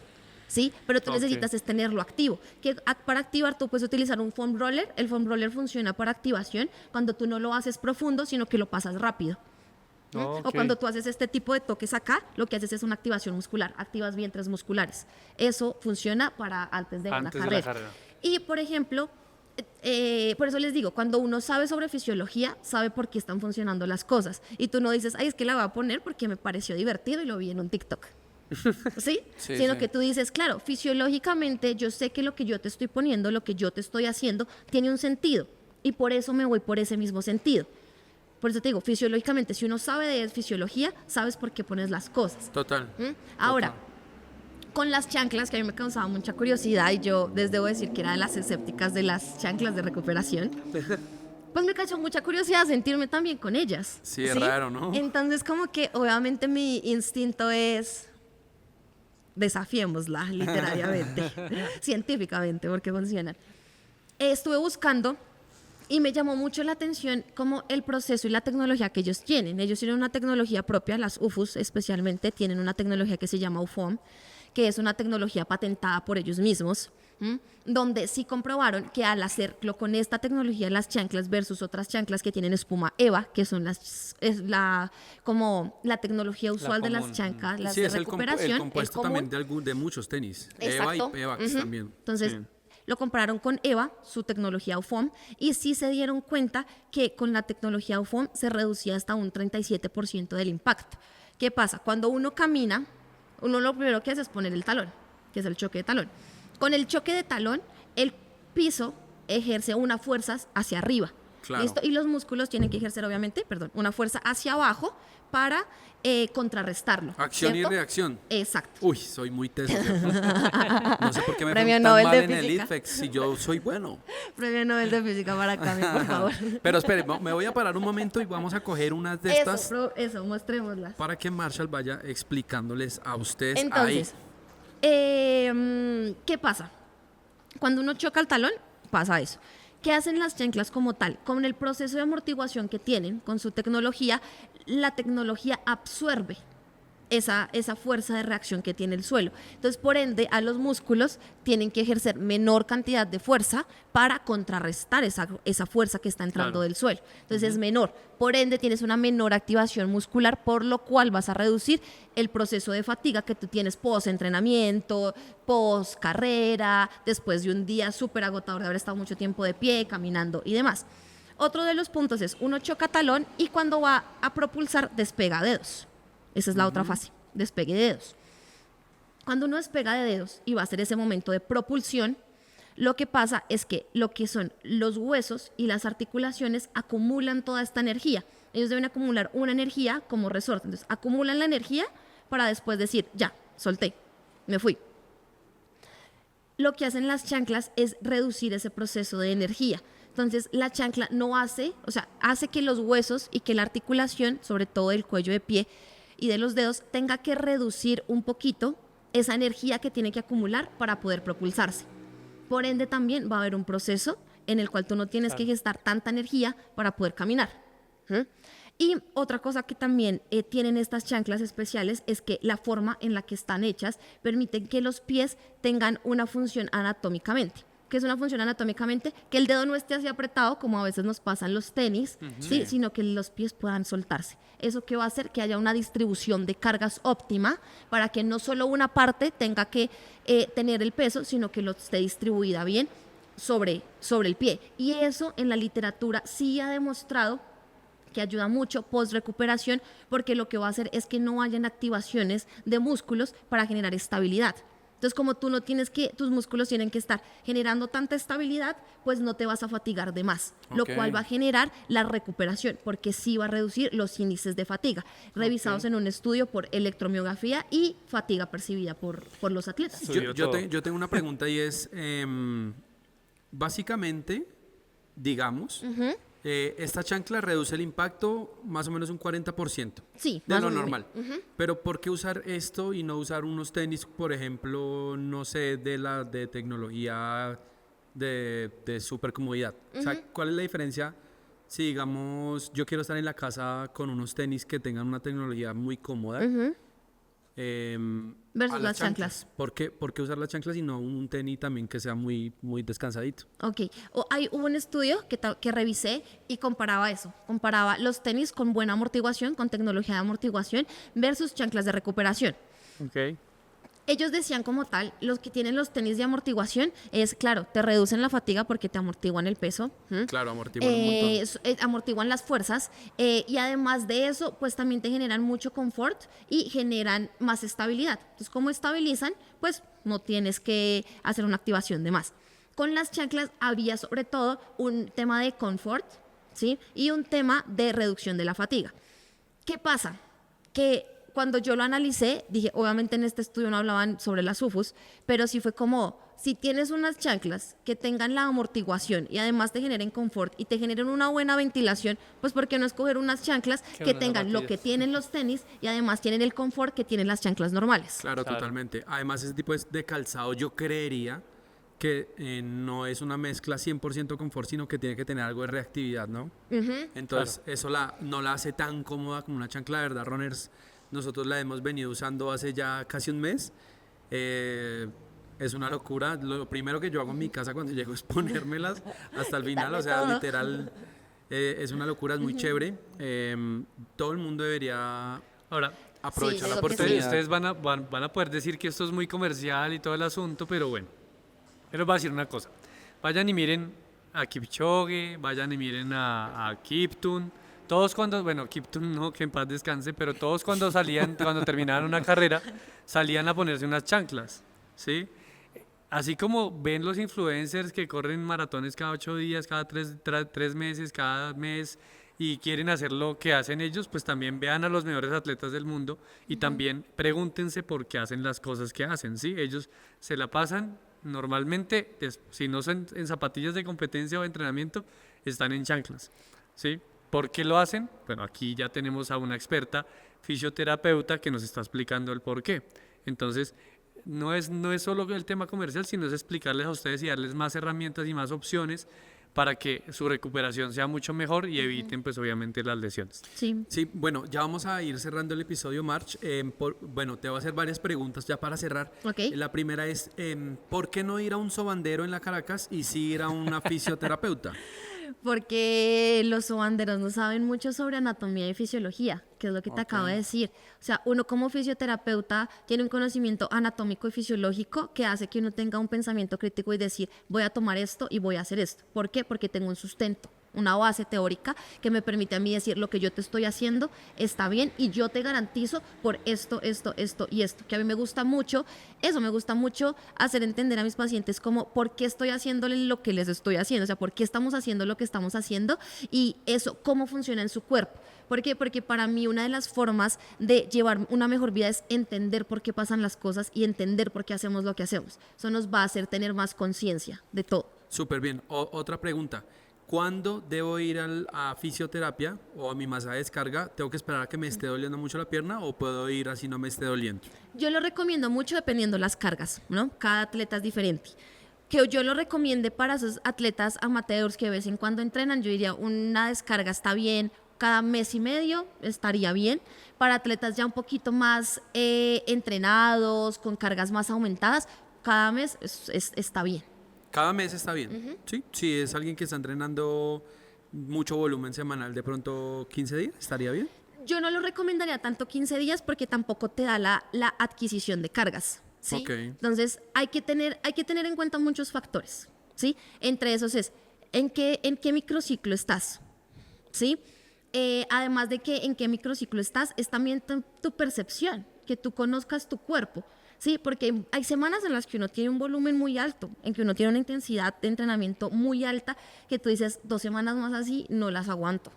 Speaker 4: ¿sí? Pero tú
Speaker 2: Ok.
Speaker 4: necesitas es tenerlo activo. Para activar tú puedes utilizar un foam roller. El foam roller funciona para activación cuando tú no lo haces profundo, sino que lo pasas rápido. ¿Mm? O
Speaker 2: Ok.
Speaker 4: cuando tú haces este tipo de toques acá, lo que haces es una activación muscular, activas vientres musculares. Eso funciona para antes de una
Speaker 2: Antes de la
Speaker 4: carrera.
Speaker 2: carrera.
Speaker 4: Y, por ejemplo, por eso les digo, cuando uno sabe sobre fisiología, sabe por qué están funcionando las cosas. Y tú no dices, ay, es que la voy a poner porque me pareció divertido y lo vi en un TikTok. ¿Sí?
Speaker 3: Sí,
Speaker 4: Sino
Speaker 3: sí.
Speaker 4: que tú dices, claro, fisiológicamente yo sé que lo que yo te estoy poniendo, lo que yo te estoy haciendo, tiene un sentido. Y por eso me voy por ese mismo sentido. Por eso te digo, fisiológicamente, si uno sabe de fisiología, sabes por qué pones las cosas.
Speaker 3: Total.
Speaker 4: ¿Mm? Ahora, con las chanclas, que a mí me causaba mucha curiosidad y yo les debo decir que era de las escépticas de las chanclas de recuperación, pues me causó mucha curiosidad sentirme también con ellas.
Speaker 3: Sí, es raro, ¿no?
Speaker 4: Entonces como que obviamente mi instinto es desafiémosla literariamente, científicamente, porque funcionan. Estuve buscando y me llamó mucho la atención como el proceso y la tecnología que ellos tienen. Ellos tienen una tecnología propia, las UFUs especialmente, tienen una tecnología que se llama UFOAM, que es una tecnología patentada por ellos mismos, donde sí comprobaron que al hacerlo con esta tecnología, las chanclas versus otras chanclas que tienen espuma EVA, que son como la tecnología usual de las
Speaker 2: común.
Speaker 4: chanclas, las
Speaker 3: Sí,
Speaker 4: de
Speaker 3: es el
Speaker 4: recuperación,
Speaker 3: compuesto
Speaker 4: común.
Speaker 3: también de muchos tenis.
Speaker 4: Exacto.
Speaker 3: Eva y Evax
Speaker 4: Ujú.
Speaker 3: también.
Speaker 4: Entonces,
Speaker 2: Sí.
Speaker 4: lo compararon con EVA, su tecnología UFOAM, y sí se dieron cuenta que con la tecnología UFOAM se reducía hasta un 37% del impacto. ¿Qué pasa? Cuando uno camina, uno lo primero que hace es poner el talón, que es el choque de talón. Con el choque de talón, el piso ejerce una fuerza hacia arriba.
Speaker 3: Claro.
Speaker 4: ¿Listo? Y los músculos tienen que ejercer, obviamente, una fuerza hacia abajo para contrarrestarlo.
Speaker 3: Acción y
Speaker 4: ¿cierto?
Speaker 3: reacción.
Speaker 4: Exacto.
Speaker 3: Uy, soy muy teso. ¿Cierto? No sé por qué me fue
Speaker 4: Premio
Speaker 3: tan
Speaker 4: Nobel
Speaker 3: mal
Speaker 4: de
Speaker 3: en el
Speaker 4: Física.
Speaker 3: IFEX si yo soy bueno.
Speaker 4: Premio Nobel de Física para Cami, por favor.
Speaker 3: Pero espere, me voy a parar un momento y vamos a coger unas de estas
Speaker 4: Eso, mostrémoslas.
Speaker 3: para que Marshall vaya explicándoles a ustedes
Speaker 4: Entonces, ¿qué pasa? Cuando uno choca el talón, pasa eso. ¿Qué hacen las chanclas como tal? Con el proceso de amortiguación que tienen, con su tecnología, la tecnología absorbe esa fuerza de reacción que tiene el suelo. Entonces, por ende, a los músculos tienen que ejercer menor cantidad de fuerza para contrarrestar esa fuerza que está entrando
Speaker 2: Claro.
Speaker 4: del suelo. Entonces, es menor. Por ende, tienes una menor activación muscular, por lo cual vas a reducir el proceso de fatiga que tú tienes post-entrenamiento, post-carrera, después de un día súper agotador de haber estado mucho tiempo de pie, caminando y demás. Otro de los puntos es, uno choca talón y cuando va a propulsar, despega dedos. Esa es la otra fase, despegue de dedos. Cuando uno despega de dedos y va a hacer ese momento de propulsión, lo que pasa es que lo que son los huesos y las articulaciones acumulan toda esta energía. Ellos deben acumular una energía como resorte. Entonces, acumulan la energía para después decir, ya, solté, me fui. Lo que hacen las chanclas es reducir ese proceso de energía. Entonces, la chancla no hace, o sea, hace que los huesos y que la articulación, sobre todo el cuello de pie y de los dedos, tenga que reducir un poquito esa energía que tiene que acumular para poder propulsarse. Por ende, también va a haber un proceso en el cual tú no tienes que gestar tanta energía para poder caminar. ¿Mm? Y otra cosa que también tienen estas chanclas especiales es que la forma en la que están hechas permiten que los pies tengan una función anatómicamente. ¿Qué es una función anatómicamente? Que el dedo no esté así apretado como a veces nos pasan los tenis, ¿sí? Sino que los pies puedan soltarse. ¿Eso qué va a hacer? Que haya una distribución de cargas óptima para que no solo una parte tenga que tener el peso, sino que lo esté distribuida bien sobre el pie. Y eso en la literatura sí ha demostrado que ayuda mucho post recuperación, porque lo que va a hacer es que no hayan activaciones de músculos para generar estabilidad. Entonces, como tú no tienes que, tus músculos tienen que estar generando tanta estabilidad, pues no te vas a fatigar de más, lo cual va a generar la recuperación, porque sí va a reducir los índices de fatiga, revisados en un estudio por electromiografía y fatiga percibida por los atletas.
Speaker 3: Yo tengo una pregunta y es, básicamente, digamos, esta chancla reduce el impacto más o menos un 40%
Speaker 4: Sí,
Speaker 3: de
Speaker 4: más
Speaker 3: lo
Speaker 4: o menos.
Speaker 3: normal. Pero ¿por qué usar esto y no usar unos tenis, por ejemplo, no sé, de tecnología de super comodidad? O sea, ¿cuál es la diferencia si, digamos, yo quiero estar en la casa con unos tenis que tengan una tecnología muy cómoda?
Speaker 4: Versus
Speaker 3: a
Speaker 4: las chanclas.
Speaker 3: ¿Por qué usar las chanclas y no un tenis también que sea muy, muy descansadito?
Speaker 4: Ok, hubo un estudio que revisé y comparaba eso, comparaba los tenis con buena amortiguación, con tecnología de amortiguación versus chanclas de recuperación.
Speaker 2: Ok.
Speaker 4: Ellos decían como tal, los que tienen los tenis de amortiguación es, claro, te reducen la fatiga porque te amortiguan el peso.
Speaker 3: Claro, amortiguan un montón.
Speaker 4: Amortiguan las fuerzas y además de eso, pues también te generan mucho confort y generan más estabilidad. Entonces, como estabilizan, pues no tienes que hacer una activación de más. Con las chanclas había sobre todo un tema de confort, ¿sí? Y un tema de reducción de la fatiga. ¿Qué pasa? Que cuando yo lo analicé, dije, obviamente en este estudio no hablaban sobre las UFUs, pero sí fue como, si tienes unas chanclas que tengan la amortiguación y además te generen confort y te generen una buena ventilación, pues ¿por qué no escoger unas chanclas que tengan lo que tienen los tenis y además tienen el confort que tienen las chanclas normales?
Speaker 3: Claro, totalmente. Además, ese tipo de calzado yo creería que no es una mezcla 100% confort, sino que tiene que tener algo de reactividad, ¿no? Entonces, eso no la hace tan cómoda como una chancla, de verdad, runners. Nosotros la hemos venido usando hace ya casi un mes. Es una locura. Lo primero que yo hago en mi casa cuando llego es ponérmelas hasta el final. O sea, literal, es una locura, es muy chévere. Todo el mundo debería
Speaker 2: Ahora,
Speaker 3: aprovechar
Speaker 4: Sí,
Speaker 3: la
Speaker 4: digo que sí.
Speaker 3: oportunidad.
Speaker 2: ustedes van a poder decir que esto es muy comercial y todo el asunto, pero bueno, yo les voy a decir una cosa. Vayan y miren a Kipchoge, vayan y miren a Kiptun. Todos bueno, Kiptun no, que en paz descanse, pero todos cuando terminaban una carrera, salían a ponerse unas chanclas, ¿sí? así como ven los influencers que corren maratones cada 8 días, cada 3 meses, cada mes y quieren hacer lo que hacen ellos, pues también vean a los mejores atletas del mundo y también pregúntense por qué hacen las cosas que hacen, ¿sí? Ellos se la pasan normalmente, si no son en zapatillas de competencia o entrenamiento, están en chanclas, ¿sí? ¿Por qué lo hacen? Bueno, aquí ya tenemos a una experta fisioterapeuta que nos está explicando el por qué. Entonces, no es solo el tema comercial, sino es explicarles a ustedes y darles más herramientas y más opciones para que su recuperación sea mucho mejor y eviten, pues obviamente, las lesiones.
Speaker 4: Sí.
Speaker 3: Sí, bueno, ya vamos a ir cerrando el episodio, March. Bueno, te voy a hacer varias preguntas ya para cerrar.
Speaker 4: Ok.
Speaker 3: La primera es, ¿por qué no ir a un sobandero en la Caracas y sí ir a una fisioterapeuta?
Speaker 4: Porque los sobanderos no saben mucho sobre anatomía y fisiología, que es lo que te acabo de decir. O sea, uno como fisioterapeuta tiene un conocimiento anatómico y fisiológico que hace que uno tenga un pensamiento crítico y decir, voy a tomar esto y voy a hacer esto. ¿Por qué? Porque tengo un sustento, una base teórica que me permite a mí decir lo que yo te estoy haciendo está bien y yo te garantizo por esto y esto, que a mí me gusta mucho, eso me gusta mucho hacer entender a mis pacientes como por qué estoy haciéndole lo que les estoy haciendo, o sea, por qué estamos haciendo lo que estamos haciendo y eso, cómo funciona en su cuerpo. ¿Por qué? Porque para mí una de las formas de llevar una mejor vida es entender por qué pasan las cosas y entender por qué hacemos lo que hacemos. Eso nos va a hacer tener más conciencia de todo.
Speaker 3: Súper bien. Otra pregunta. ¿Cuándo debo ir a fisioterapia o a mi masaje de descarga? ¿Tengo que esperar a que me esté doliendo mucho la pierna o puedo ir así no me esté doliendo?
Speaker 4: Yo lo recomiendo mucho dependiendo las cargas, ¿no? Cada atleta es diferente. Que yo lo recomiende para esos atletas amateurs que de vez en cuando entrenan, yo diría una descarga está bien, cada mes y medio estaría bien. Para atletas ya un poquito más entrenados, con cargas más aumentadas, cada mes está bien.
Speaker 3: Cada mes está bien. Sí, si es alguien que está entrenando mucho volumen semanal, de pronto 15 días, ¿estaría bien?
Speaker 4: Yo no lo recomendaría tanto 15 días porque tampoco te da la adquisición de cargas, ¿sí?
Speaker 3: Okay.
Speaker 4: Entonces hay que tener en cuenta muchos factores, ¿sí? Entre esos es, ¿en qué microciclo estás? ¿Sí? Además de que en qué microciclo estás, es también tu percepción, que tú conozcas tu cuerpo. Sí, porque hay semanas en las que uno tiene un volumen muy alto, en que uno tiene una intensidad de entrenamiento muy alta, que tú dices, 2 semanas más así, no las aguanto.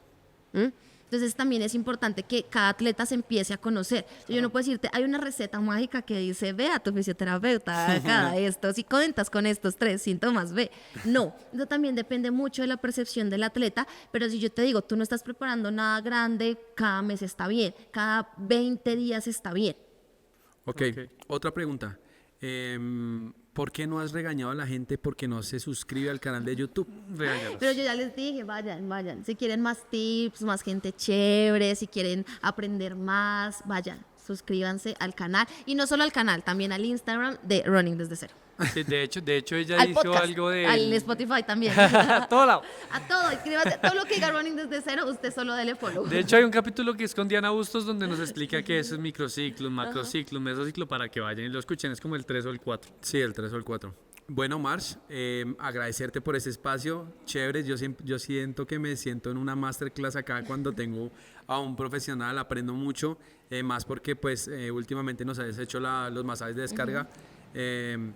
Speaker 4: Entonces también es importante que cada atleta se empiece a conocer. Yo no puedo decirte, hay una receta mágica que dice, ve a tu fisioterapeuta, cada esto, si cuentas con estos 3 síntomas, ve. No, eso también depende mucho de la percepción del atleta, pero si yo te digo, tú no estás preparando nada grande, cada mes está bien, cada 20 días está bien.
Speaker 3: Ok, otra pregunta. ¿Por qué no has regañado a la gente porque no se suscribe al canal de YouTube?
Speaker 2: Regáñalos.
Speaker 4: Pero yo ya les dije, vayan. Si quieren más tips, más gente chévere, si quieren aprender más, vayan, suscríbanse al canal. Y no solo al canal, también al Instagram de Running Desde Cero.
Speaker 2: Sí, de hecho ella
Speaker 4: Al
Speaker 2: hizo
Speaker 4: podcast,
Speaker 2: algo de...
Speaker 4: al Spotify también.
Speaker 2: A todo lado.
Speaker 4: A todo, escríbase, todo lo que diga Running Desde Cero, usted solo dele follow.
Speaker 2: De hecho hay un capítulo que es con Diana Bustos donde nos explica que eso es microciclo, macrociclo, mesociclo, para que vayan y lo escuchen, es como el 3 o el 4.
Speaker 3: Sí, el 3 o el 4. Bueno, March, agradecerte por ese espacio, chévere. Yo siento que me siento en una masterclass acá cuando tengo a un profesional, aprendo mucho, más porque pues últimamente nos has hecho los masajes de descarga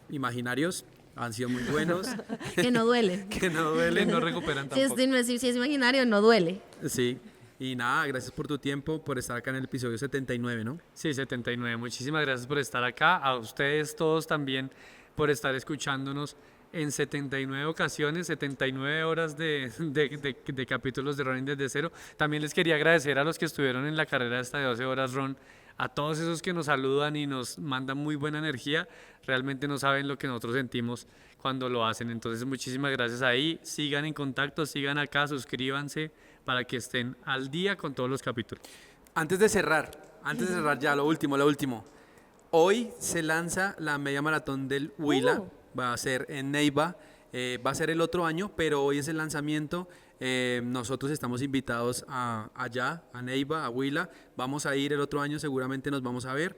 Speaker 3: imaginarios, han sido muy buenos.
Speaker 4: Que no duele.
Speaker 3: Que no duelen.
Speaker 2: No recuperan
Speaker 4: Si
Speaker 2: tampoco.
Speaker 4: si es imaginario, no duele.
Speaker 3: Sí, y nada, gracias por tu tiempo, por estar acá en el episodio 79, ¿no?
Speaker 2: Sí, 79. Muchísimas gracias por estar acá. A ustedes todos también por estar escuchándonos en 79 ocasiones, 79 horas de capítulos de Running Desde Cero. También les quería agradecer a los que estuvieron en la carrera esta de 12 horas Run, a todos esos que nos saludan y nos mandan muy buena energía. Realmente no saben lo que nosotros sentimos cuando lo hacen. Entonces, muchísimas gracias ahí. Sigan en contacto, sigan acá, suscríbanse para que estén al día con todos los capítulos.
Speaker 3: Antes de cerrar ya, lo último. Hoy se lanza la media maratón del Huila, va a ser en Neiva, va a ser el otro año, pero hoy es el lanzamiento. Nosotros estamos invitados allá, a Neiva, a Huila. Vamos a ir el otro año, seguramente nos vamos a ver.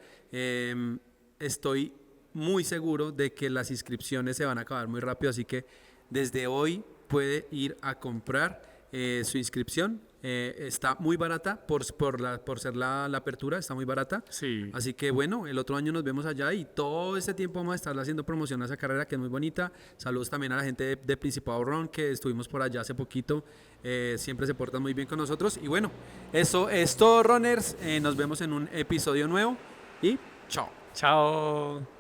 Speaker 3: Estoy muy seguro de que las inscripciones se van a acabar muy rápido, así que desde hoy puede ir a comprar su inscripción Está muy barata por ser la apertura, está muy barata.
Speaker 2: Sí.
Speaker 3: Así que bueno, el otro año nos vemos allá y todo este tiempo vamos a estar haciendo promoción a esa carrera que es muy bonita. Saludos también a la gente de Principado Run que estuvimos por allá hace poquito. Siempre se portan muy bien con nosotros. Y bueno, eso es todo, runners. Nos vemos en un episodio nuevo y chao.
Speaker 2: Chao.